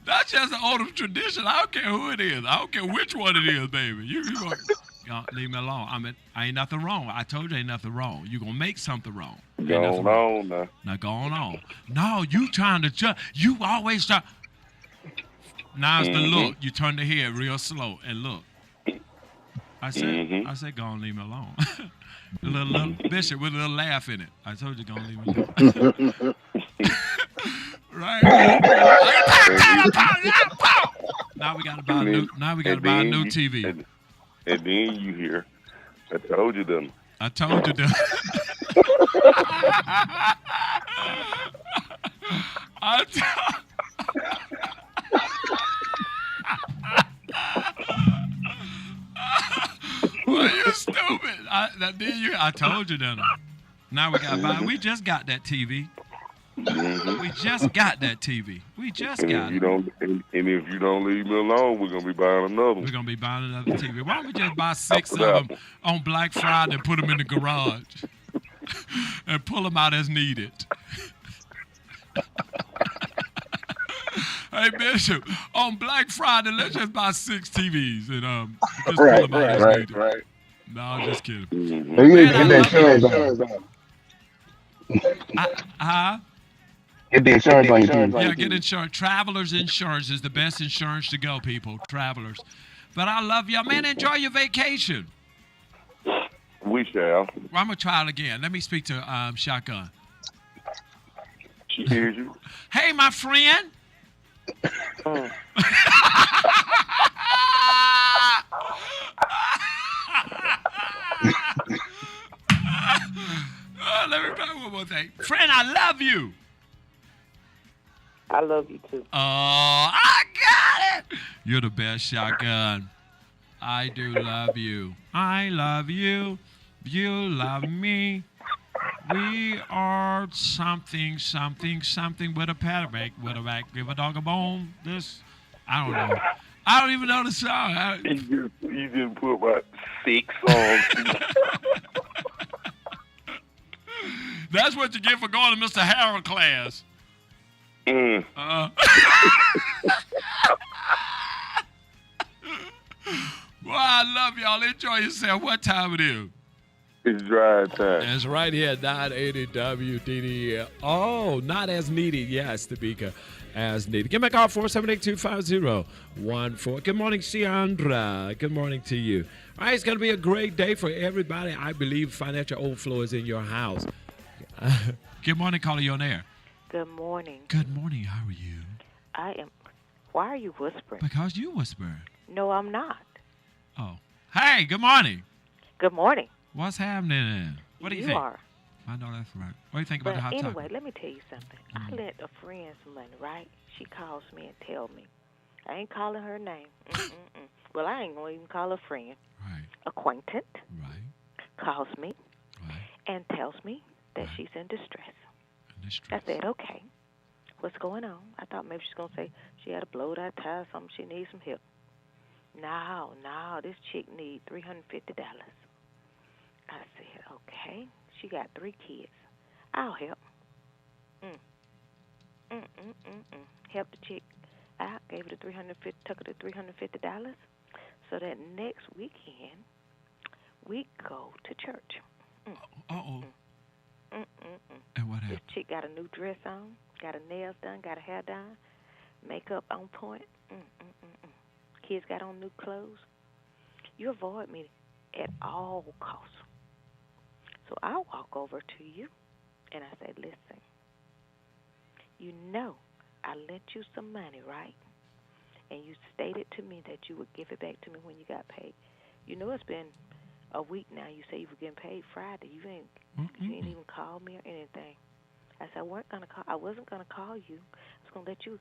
That's just an old tradition. I don't care who it is. I don't care which one it is, baby. You gonna leave me alone. I mean, ain't nothing wrong. I told you ain't nothing wrong. You gonna make something wrong. Go on now. Now going on. No, you trying to judge. You always try. Now it's the look. You turn the head real slow and look. I said, go on, leave me alone. a little Bishop with a little laugh in it. I told you, go on, leave me alone. Right. Now we got to buy a new. Now we got to buy a new TV. And then you hear, I told you them. I told you them. Well, you stupid. I told you that. Now we got to buy. We just got that TV. Mm-hmm. We just got that TV. We just got it. And if you don't leave me alone, we're gonna be buying another one. We're gonna be buying another TV. Why don't we just buy 6 of them on Black Friday and put them in the garage and pull them out as needed? Hey Bishop, on Black Friday, let's just buy 6 TVs and just pull them out as needed. Right. No, I'm just kidding. Mm-hmm. Get the insurance on your TV. Yeah, get insurance. Travelers Insurance is the best insurance to go, people. Travelers. But I love y'all. Man, enjoy your vacation. We shall. Well, I'm going to try it again. Let me speak to Shotgun. She hears you. Hey, my friend. Let me try one more thing. Friend, I love you. I love you too. Oh, I got it. You're the best, Shotgun. I do love you. I love you. You love me. We are something with a paddleback, with a back, give a dog a bone. This, I don't know. I don't even know the song. You just put about 6 songs. That's what you get for going to Mr. Harold class. Mm. Well, I love y'all. Enjoy yourself. What time it is? It's drive time. That's right here at 980 WDDO. Oh, not as needed. Yes, Topeka, as needed. Give me a call, 478-250-14. Good morning, Ciandra. Good morning to you. All right, it's going to be a great day for everybody. I believe Financial Overflow is in your house. Good morning, caller. You on air. Good morning. Good morning. How are you? I am. Why are you whispering? Because you whisper. No, I'm not. Oh. Hey, good morning. Good morning. What's happening? What do you think? You are. I know that's right. What do you think about the hot topic? Anyway, let me tell you something. I lent a friend some money, right? She calls me and tells me. I ain't calling her name. Well, I ain't going to even call her friend. Right. Acquaintance. Right. Calls me. Right. And tells me that she's in distress. I said, okay, what's going on? I thought maybe she's going to say she had a blowed out tire or something. She needs some help. No, this chick needs $350. I said, okay. She got 3 kids. I'll help. Help the chick out. Gave her the took her the $350. So that next weekend, we go to church. And what happened? This chick got a new dress on, got her nails done, got her hair done, makeup on point. Kids got on new clothes. You avoid me at all costs. So I walk over to you, and I say, listen, you know I lent you some money, right? And you stated to me that you would give it back to me when you got paid. You know it's been a week now. You say you were getting paid Friday. You ain't even called me or anything. I said I wasn't gonna call you. I was gonna let you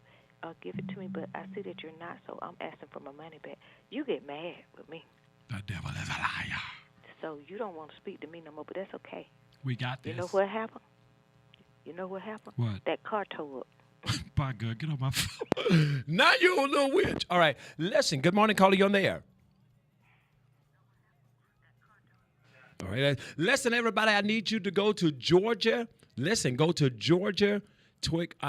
give it to me, but I see that you're not, so I'm asking for my money back. You get mad with me. The devil is a liar. So you don't want to speak to me no more, but that's okay. We got this. You know what happened? What? That car tore up. By God, get on my phone. Now you a little witch. All right. Listen, good morning, caller. You on the air. All right. Listen, everybody, I need you to go to Georgia. Listen, go to Georgia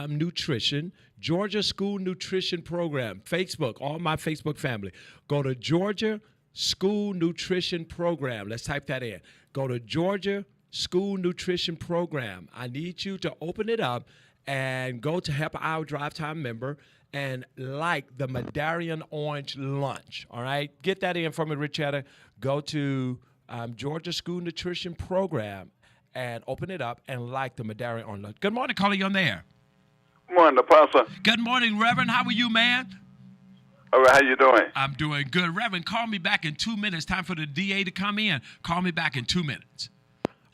Nutrition, Georgia School Nutrition Program, Facebook, all my Facebook family. Go to Georgia School Nutrition Program. Let's type that in. Go to Georgia School Nutrition Program. I need you to open it up and go to Help Our Drive Time member and like the Madarian Orange Lunch. All right? Get that in from me, Richetta. Go to Georgia School Nutrition Program and open it up and like the Madarian Orange Lunch. Good morning, caller. You on there? Good morning, Apostle. Good morning, Reverend. How are you, man? All right, how you doing? I'm doing good. Reverend, call me back in 2 minutes. Time for the DA to come in. Call me back in 2 minutes.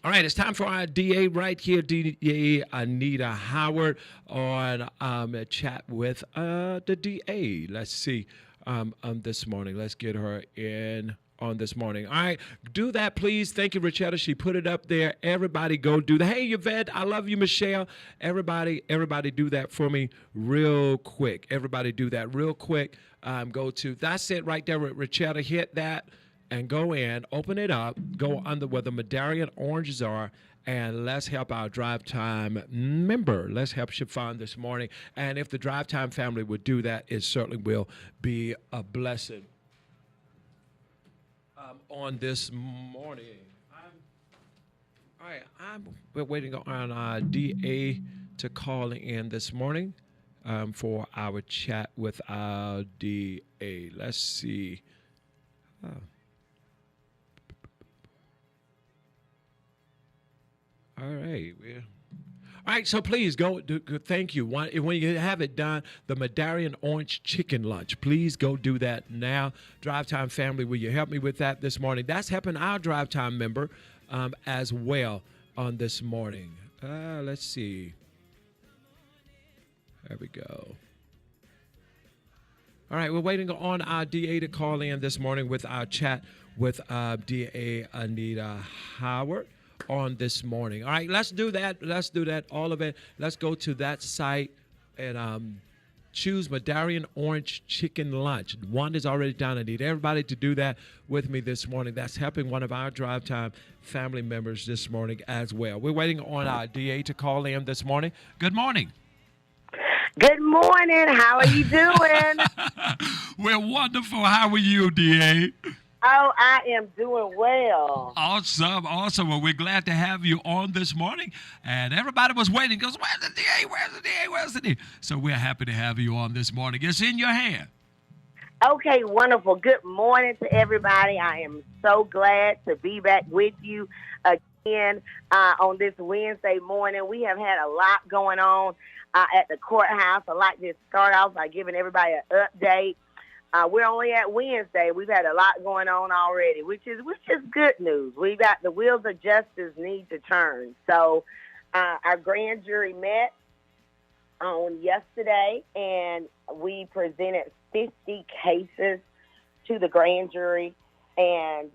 All right, it's time for our DA right here, DA Anita Howard, on a chat with the DA. Let's see this morning. Let's get her in on this morning. All right, do that, please. Thank you, Richetta. She put it up there. Everybody go do that. Hey, Yvette, I love you, Michelle. Everybody do that for me real quick. Everybody do that real quick. Go to, that's it right there, Richetta. Hit that. And go in, open it up, go under where the Madarian oranges are, and let's help our Drive Time member. Let's help Chiffon this morning. And if the Drive Time family would do that, it certainly will be a blessing on this morning. We're waiting on our DA to call in this morning for our chat with our DA. Let's see. All right. All right, so please go. Thank you. When you have it done, the Madarian Orange Chicken Lunch, please go do that now. Drive Time family, will you help me with that this morning? That's helping our Drive Time member as well on this morning. Let's see. There we go. All right, we're waiting on our DA to call in this morning with our chat with DA Anita Howard on this morning. All right, let's do that. All of it. Let's go to that site and choose Madarian Orange Chicken Lunch. One is already done. I need everybody to do that with me this morning. That's helping one of our Drive Time family members this morning as well. We're waiting on our DA to call in this morning. Good morning. Good morning. How are you doing? We're wonderful. How are you, DA? Oh, I am doing well. Awesome. Well, we're glad to have you on this morning. And everybody was waiting. Goes, where's the DA? Where's the DA? So we're happy to have you on this morning. It's in your hand. Okay, wonderful. Good morning to everybody. I am so glad to be back with you again on this Wednesday morning. We have had a lot going on at the courthouse. I'd like to start off by giving everybody an update. We're only at Wednesday. We've had a lot going on already, which is good news. We got the wheels of justice need to turn. So our grand jury met on yesterday, and we presented 50 cases to the grand jury, and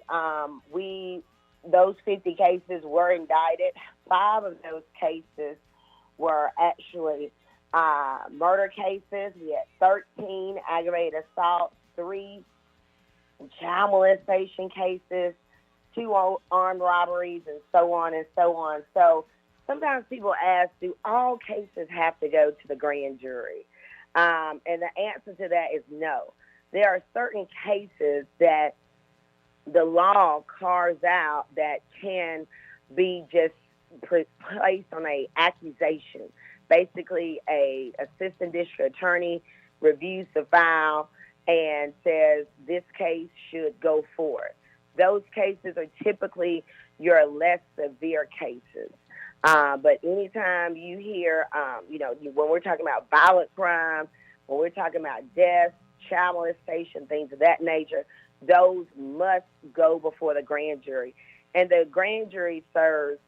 those 50 cases were indicted. 5 of those cases were actually murder cases. We had 13 aggravated assaults, 3 child molestation cases, 2 armed robberies, and so on and so on. So sometimes people ask, do all cases have to go to the grand jury? And the answer to that is no. There are certain cases that the law carves out that can be just placed on an accusation. Basically, a assistant district attorney reviews the file and says this case should go forward. Those cases are typically your less severe cases. But anytime you hear, when we're talking about violent crime, when we're talking about death, child molestation, things of that nature, those must go before the grand jury. And the grand jury serves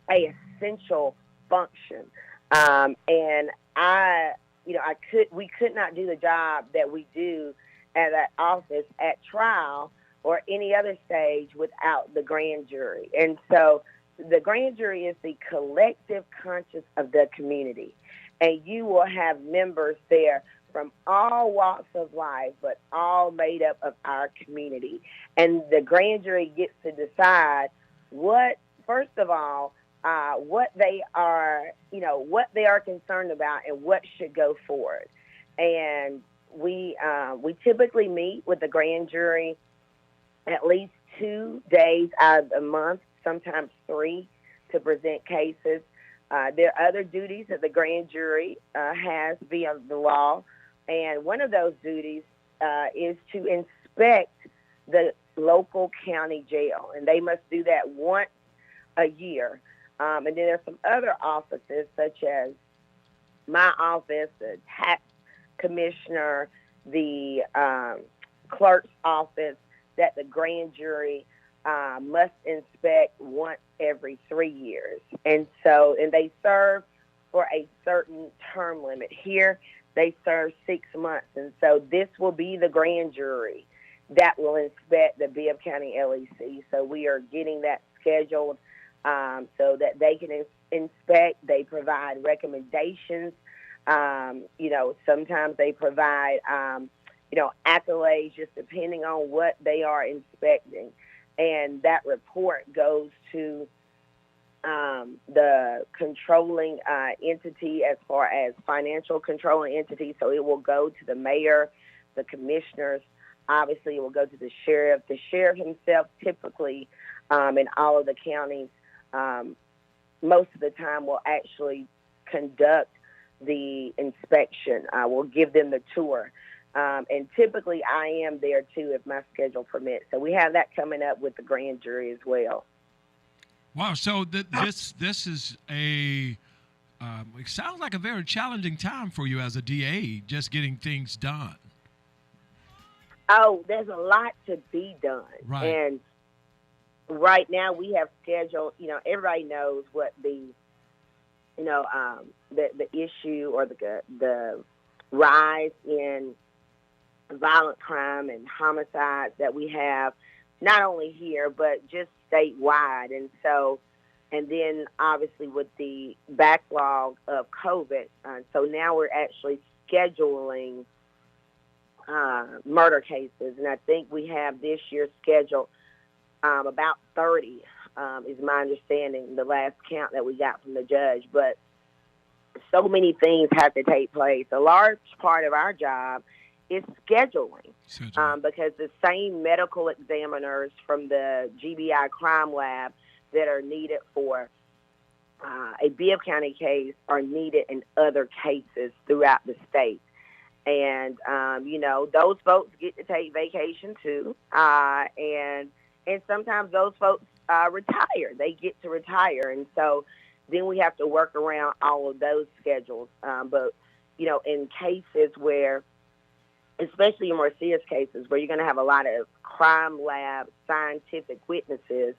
an essential function. And I we could not do the job that we do at that office at trial or any other stage without the grand jury. And so the grand jury is the collective conscience of the community. And you will have members there from all walks of life, but all made up of our community. And the grand jury gets to decide first of all, what they are, what they are concerned about and what should go forward. And we typically meet with the grand jury at least 2 days out of the month, sometimes 3, to present cases. There are other duties that the grand jury has via the law, and one of those duties is to inspect the local county jail, and they must do that once a year. And then there's some other offices, such as my office, the tax commissioner, the clerk's office, that the grand jury must inspect once every 3 years. And they serve for a certain term limit. Here, they serve 6 months. And so this will be the grand jury that will inspect the Bibb County LEC. So we are getting that scheduled so that they can inspect. They provide recommendations. Sometimes they provide, accolades, just depending on what they are inspecting. And that report goes to the controlling entity as far as financial controlling entity. So it will go to the mayor, the commissioners. Obviously, it will go to the sheriff. The sheriff himself typically in all of the counties most of the time will actually conduct the inspection. We'll give them the tour. And typically I am there too if my schedule permits. So we have that coming up with the grand jury as well. Wow, so this is it sounds like a very challenging time for you as a DA, just getting things done. Oh, there's a lot to be done. Right. And right now we have scheduled, everybody knows what the issue or the rise in violent crime and homicides that we have, not only here, but just statewide. And then obviously with the backlog of COVID. So now we're actually scheduling murder cases. And I think we have this year scheduled about 30, is my understanding, the last count that we got from the judge. But so many things have to take place. A large part of our job is scheduling, because the same medical examiners from the GBI crime lab that are needed for a Bibb County case are needed in other cases throughout the state. And, those folks get to take vacation too. And sometimes those folks retire. They get to retire. And so then we have to work around all of those schedules. But, in cases where, especially in more serious cases where you're going to have a lot of crime lab scientific witnesses,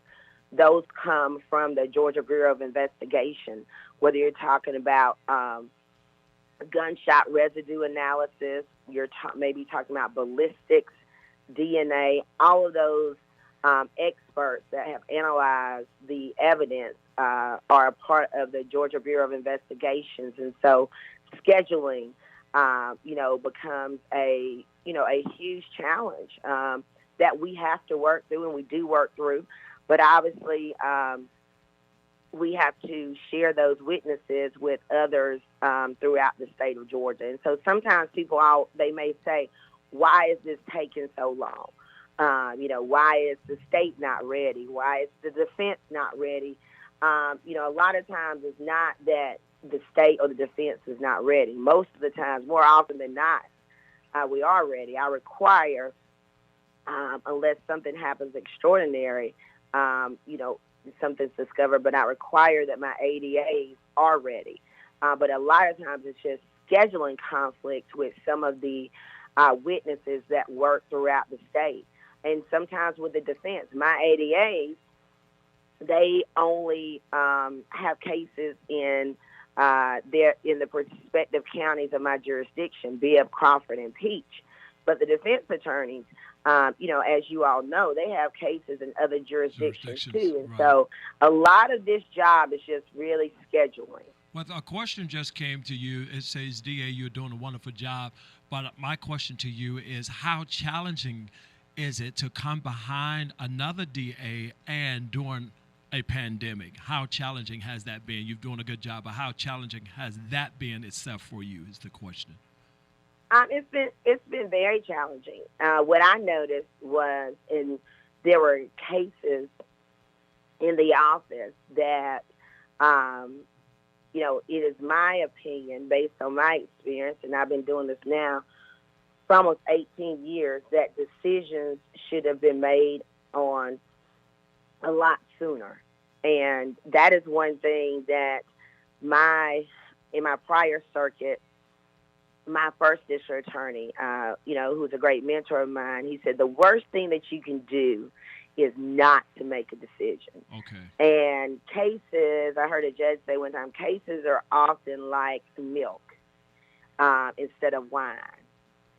those come from the Georgia Bureau of Investigation, whether you're talking about gunshot residue analysis, you're maybe talking about ballistics, DNA, all of those experts that have analyzed the evidence are a part of the Georgia Bureau of Investigations. And so scheduling, becomes a huge challenge that we have to work through, and we do work through. But obviously, we have to share those witnesses with others throughout the state of Georgia. And so sometimes people, they may say, why is this taking so long? Why is the state not ready? Why is the defense not ready? A lot of times it's not that the state or the defense is not ready. Most of the times, more often than not, we are ready. I require, unless something happens extraordinary, something's discovered, but I require that my ADAs are ready. But a lot of times it's just scheduling conflicts with some of the witnesses that work throughout the state. And sometimes with the defense, my ADAs, they only have cases in they're in the prospective counties of my jurisdiction, Bibb, Crawford, and Peach. But the defense attorneys, as you all know, they have cases in other jurisdictions too. And right. so a lot of this job is just really scheduling. Well, a question just came to you. It says, DA, you're doing a wonderful job. But my question to you is, how challenging is it to come behind another DA and during a pandemic? How challenging has that been? You're doing a good job, but how challenging has that been itself for you is the question. It's been very challenging. What I noticed was, there were cases in the office that, it is my opinion, based on my experience, and I've been doing this now for almost 18 years, that decisions should have been made on a lot sooner. And that is one thing that in my prior circuit, my first district attorney, who's a great mentor of mine, he said the worst thing that you can do is not to make a decision. Okay. And cases, I heard a judge say one time, cases are often like milk instead of wine.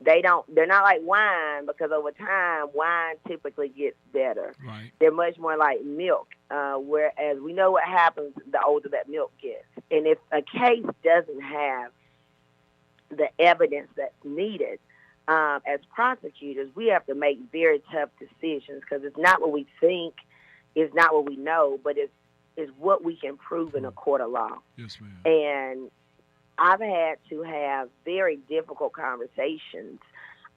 They're not like wine, because over time, wine typically gets better. Right. They're much more like milk, whereas we know what happens the older that milk gets. And if a case doesn't have the evidence that's needed, as prosecutors, we have to make very tough decisions, because it's not what we think, it's not what we know, but it's what we can prove in a court of law. Yes, ma'am. And I've had to have very difficult conversations,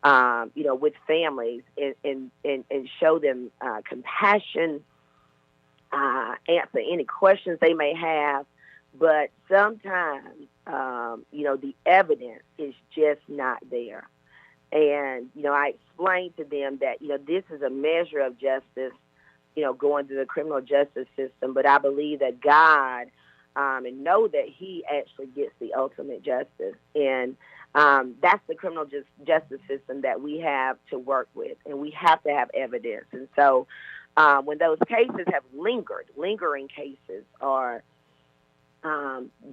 with families and show them compassion, answer any questions they may have. But sometimes, the evidence is just not there. And, I explained to them that, this is a measure of justice, going through the criminal justice system. But I believe that God, and know that he actually gets the ultimate justice. And that's the criminal justice system that we have to work with. And we have to have evidence. And so when those cases have lingering cases are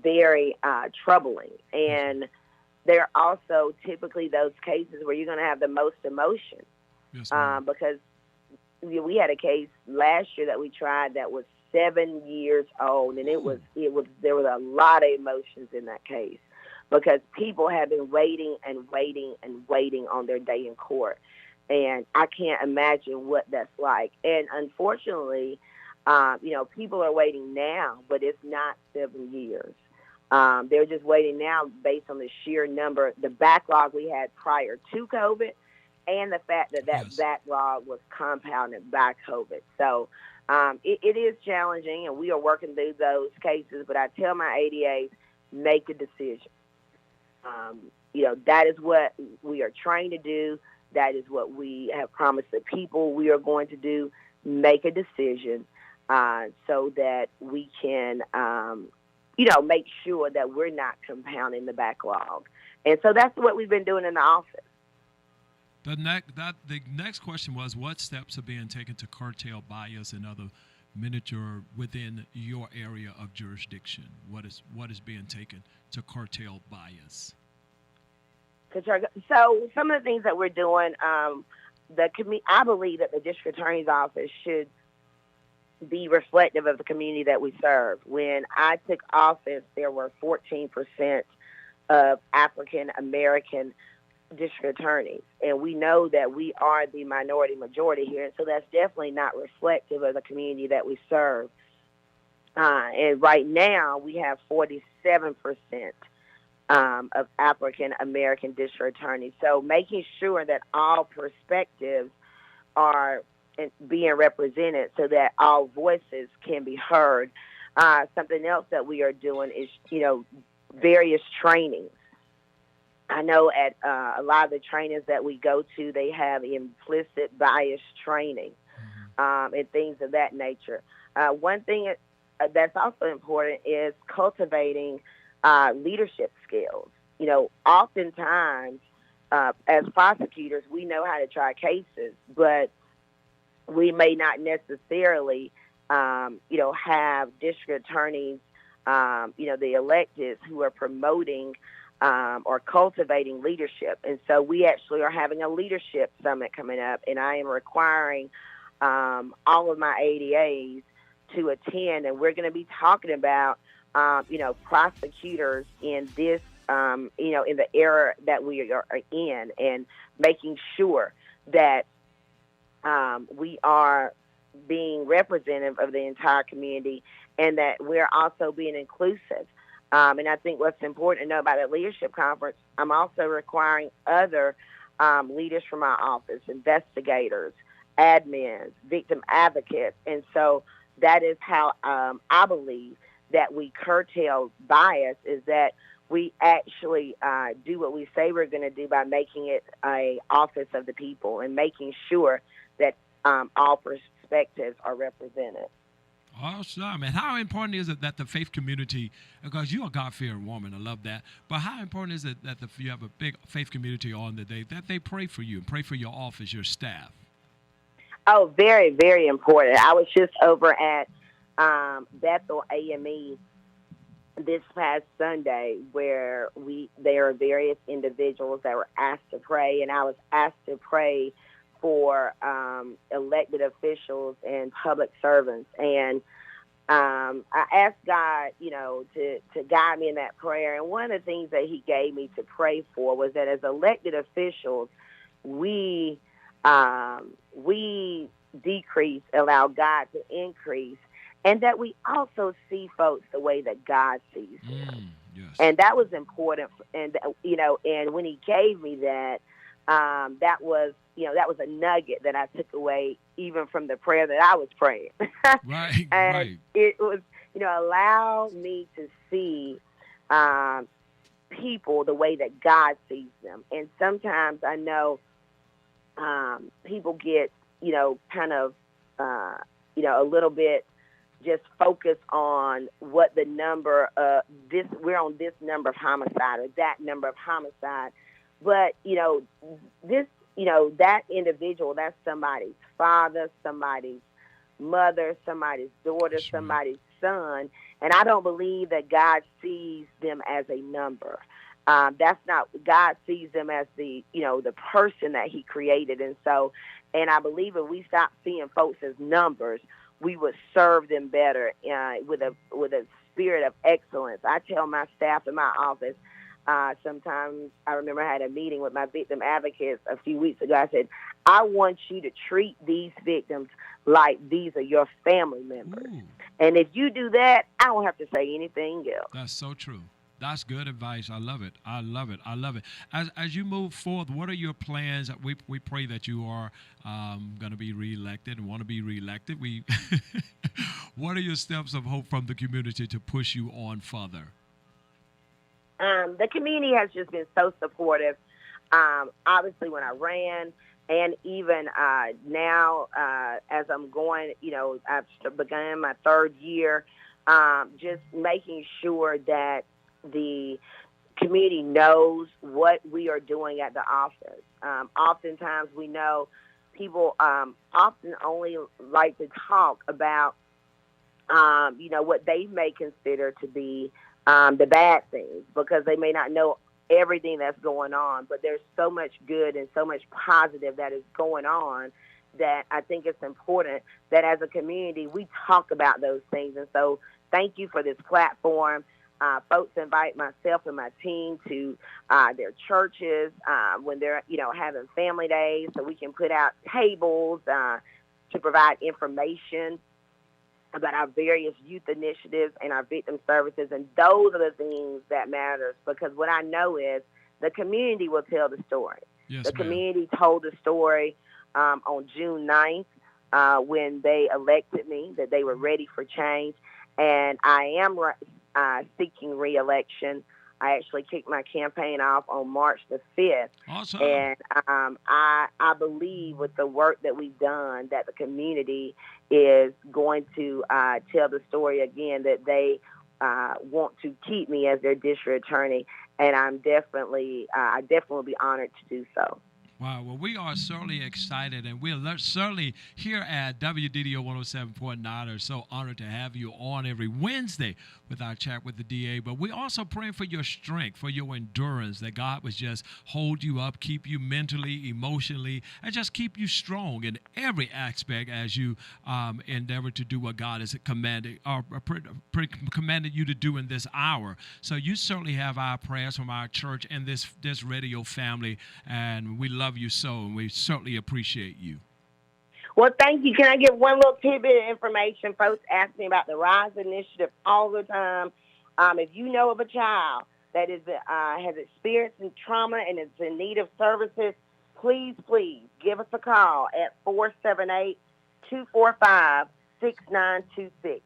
very troubling. And they're also typically those cases where you're going to have the most emotion. Yes, because we had a case last year that we tried that was 7 years old, and there was a lot of emotions in that case, because people have been waiting and waiting and waiting on their day in court. And I can't imagine what that's like. And unfortunately, people are waiting now, but it's not 7 years. They're just waiting now based on the sheer number, the backlog we had prior to COVID, and the fact that Yes. backlog was compounded by COVID. So it is challenging, and we are working through those cases. But I tell my ADAs, make a decision. That is what we are trying to do. That is what we have promised the people we are going to do. Make a decision so that we can, make sure that we're not compounding the backlog. And so that's what we've been doing in the office. The next question was, what steps are being taken to curtail bias and other miniature within your area of jurisdiction? What is being taken to curtail bias? So some of the things that we're doing, I believe that the district attorney's office should be reflective of the community that we serve. When I took office, there were 14% of African American district attorneys, and we know that we are the minority majority here, and so that's definitely not reflective of the community that we serve. And right now, we have 47% of African American district attorneys. So making sure that all perspectives are being represented so that all voices can be heard. Something else that we are doing is, various trainings. I know at a lot of the trainings that we go to, they have implicit bias training and things of that nature. One thing that's also important is cultivating leadership skills. Oftentimes, as prosecutors, we know how to try cases, but we may not necessarily, have district attorneys the electeds who are promoting or cultivating leadership. And so we actually are having a leadership summit coming up, and I am requiring all of my ADAs to attend, and we're going to be talking about, prosecutors in this, in the era that we are in, and making sure that we are being representative of the entire community, and that we're also being inclusive. And I think what's important to know about the leadership conference, I'm also requiring other leaders from our office, investigators, admins, victim advocates. And so that is how I believe that we curtail bias, is that we actually do what we say we're going to do by making it a office of the people and making sure that all perspectives are represented. Awesome. And how important is it that the faith community, because you're a God-fearing woman, I love that, but how important is it that you have a big faith community on the day, that they pray for you and pray for your office, your staff? Oh, very, very important. I was just over at Bethel AME this past Sunday, where there are various individuals that were asked to pray, and I was asked to pray for elected officials and public servants. And I asked God, to guide me in that prayer. And one of the things that he gave me to pray for was that as elected officials, we decrease, allow God to increase, and that we also see folks the way that God sees them. Yes. And that was important. And, and when he gave me that, that was a nugget that I took away even from the prayer that I was praying. Right, and right. it was, allow me to see people the way that God sees them. And sometimes I know people get, kind of, a little bit just focused on what the number of we're on this number of homicide or that number of homicide. But, that individual, that's somebody's father, somebody's mother, somebody's daughter, That's right. somebody's son. And I don't believe that God sees them as a number. That's not, God sees them as the person that he created. And so, and I believe if we stop seeing folks as numbers, we would serve them better with a spirit of excellence. I tell my staff in my office, sometimes I remember I had a meeting with my victim advocates a few weeks ago. I said, I want you to treat these victims like these are your family members. Ooh. And if you do that, I don't have to say anything else. That's so true. That's good advice. I love it. I love it. I love it. As you move forward, what are your plans? We pray that you are going to be reelected and want to be reelected. What are your steps of hope from the community to push you on further? The community has just been so supportive. Obviously, when I ran, and even now as I'm going, I've begun my third year, just making sure that the community knows what we are doing at the office. Oftentimes we know people often only like to talk about, what they may consider to be the bad things, because they may not know everything that's going on. But there's so much good and so much positive that is going on that I think it's important that as a community we talk about those things. And so thank you for this platform. Folks invite myself and my team to their churches when they're, having family days, so we can put out tables to provide information about our various youth initiatives and our victim services. And those are the things that matters, because what I know is the community will tell the story. Yes, The ma'am. community told the story on June 9th when they elected me, that they were ready for change. And I am seeking re-election. I actually kicked my campaign off on March the 5th. Awesome. And I believe with the work that we've done that the community is going to tell the story again, that they want to keep me as their district attorney. And I definitely will be honored to do so. Wow, well, we are certainly excited, and we're certainly here at WDDO 107.9 are so honored to have you on every Wednesday with our chat with the DA. But we're also praying for your strength, for your endurance, that God would just hold you up, keep you mentally, emotionally, and just keep you strong in every aspect as you endeavor to do what God has commanded commanded you to do in this hour. So you certainly have our prayers from our church and this radio family, and we love you so, and we certainly appreciate you. Well, thank you. Can I give one little tidbit of information? Folks ask me about the RISE initiative all the time. If you know of a child that is has experienced trauma and is in need of services, please give us a call at 478-245-6926.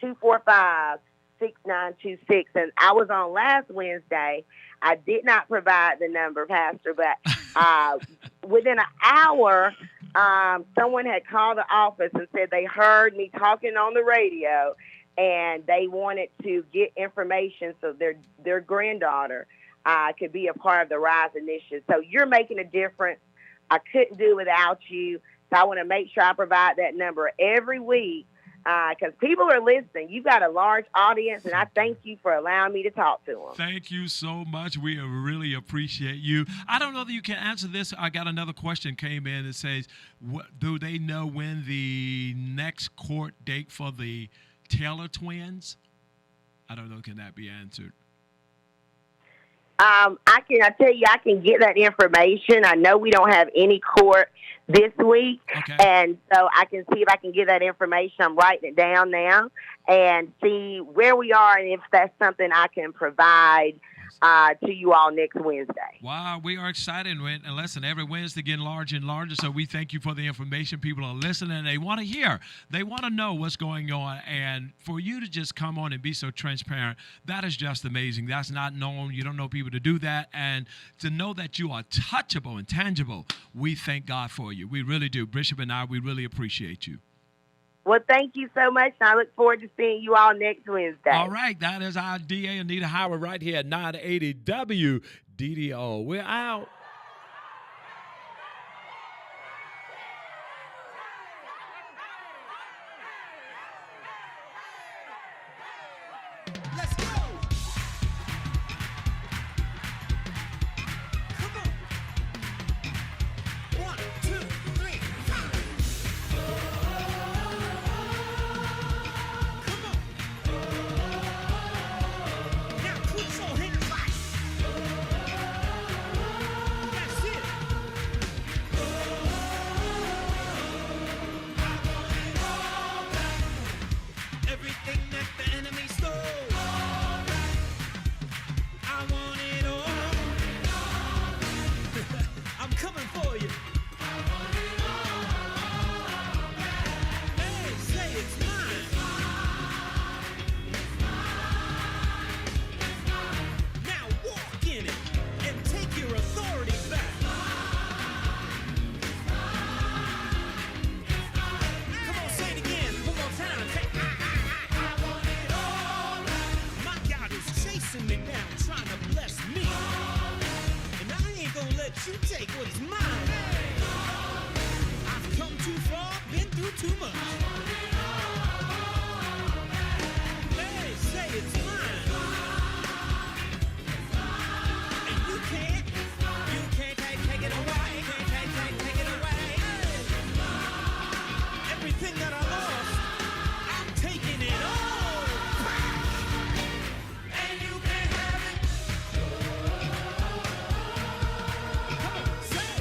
478-245-6926. And I was on last Wednesday. I did not provide the number, Pastor, but within an hour, someone had called the office and said they heard me talking on the radio, and they wanted to get information so their granddaughter could be a part of the RISE initiative. So you're making a difference. I couldn't do without you. So I want to make sure I provide that number every week because people are listening. You've got a large audience, and I thank you for allowing me to talk to them. Thank you so much. We really appreciate you. I don't know that you can answer this. I got another question came in that says, do they know when the next court date for the Taylor twins? I don't know. Can that be answered? I tell you, I can get that information. I know we don't have any court this week, okay. And so I can see if I can get that information. I'm writing it down now and see where we are and if that's something I can provide to you all next Wednesday. Wow, we are excited. And listen, every Wednesday getting larger and larger, so we thank you for the information. People are listening. They want to hear. They want to know what's going on. And for you to just come on and be so transparent, that is just amazing. That's not known. You don't know people to do that. And to know that you are touchable and tangible, we thank God for you. We really do. Bishop and I, we really appreciate you. Well, thank you so much. I look forward to seeing you all next Wednesday. All right. That is our DA, Anita Howard, right here at 980 WDDO. We're out. Let's go. Come on. 1, 2, 3, 4. Come on. Now put your hands right. That's it. Everything that the enemy stole. I want it all. I'm coming for you. Hey, say it's mine. Now walk in it and take your authority back. Come on, say it again. One more time. Say, I want it all. My God is chasing me down, trying to bless me. And I ain't gonna let you take what's mine. I've come too far, been through too much. Hey, say it's mine. And you can't take it away. Take it away. Everything that I lost, I'm taking it all back. And you can't have it. Come on, say.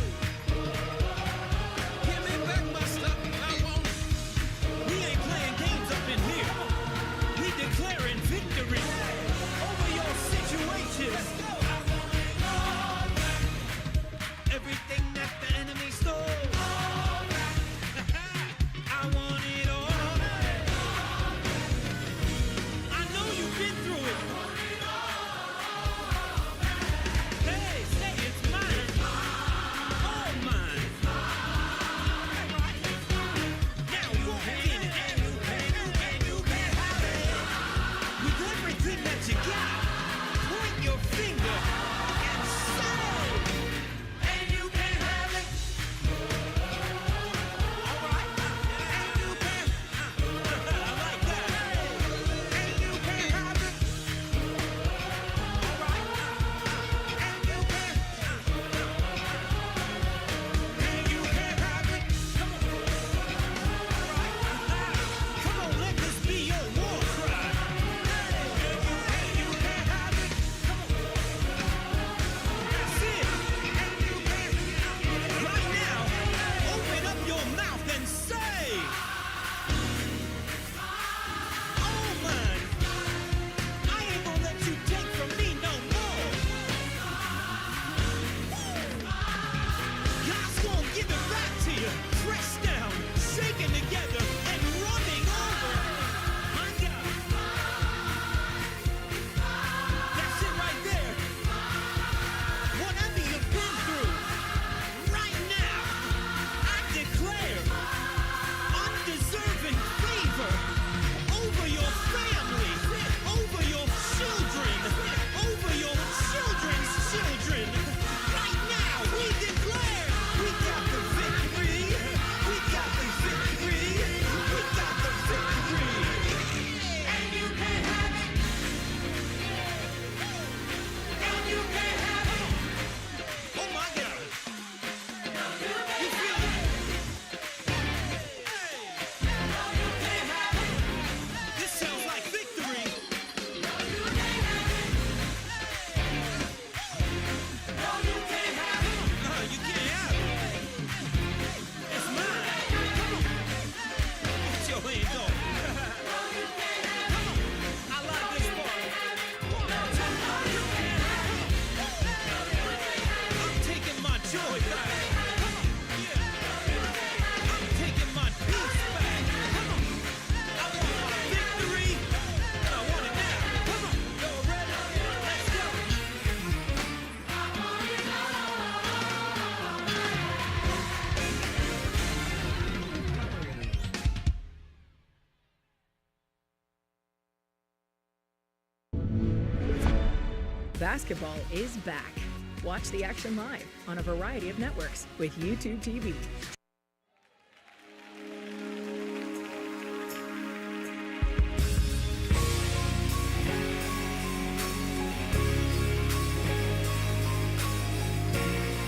Give me back my stuff. I want it. Basketball is back. Watch the action live on a variety of networks with YouTube TV.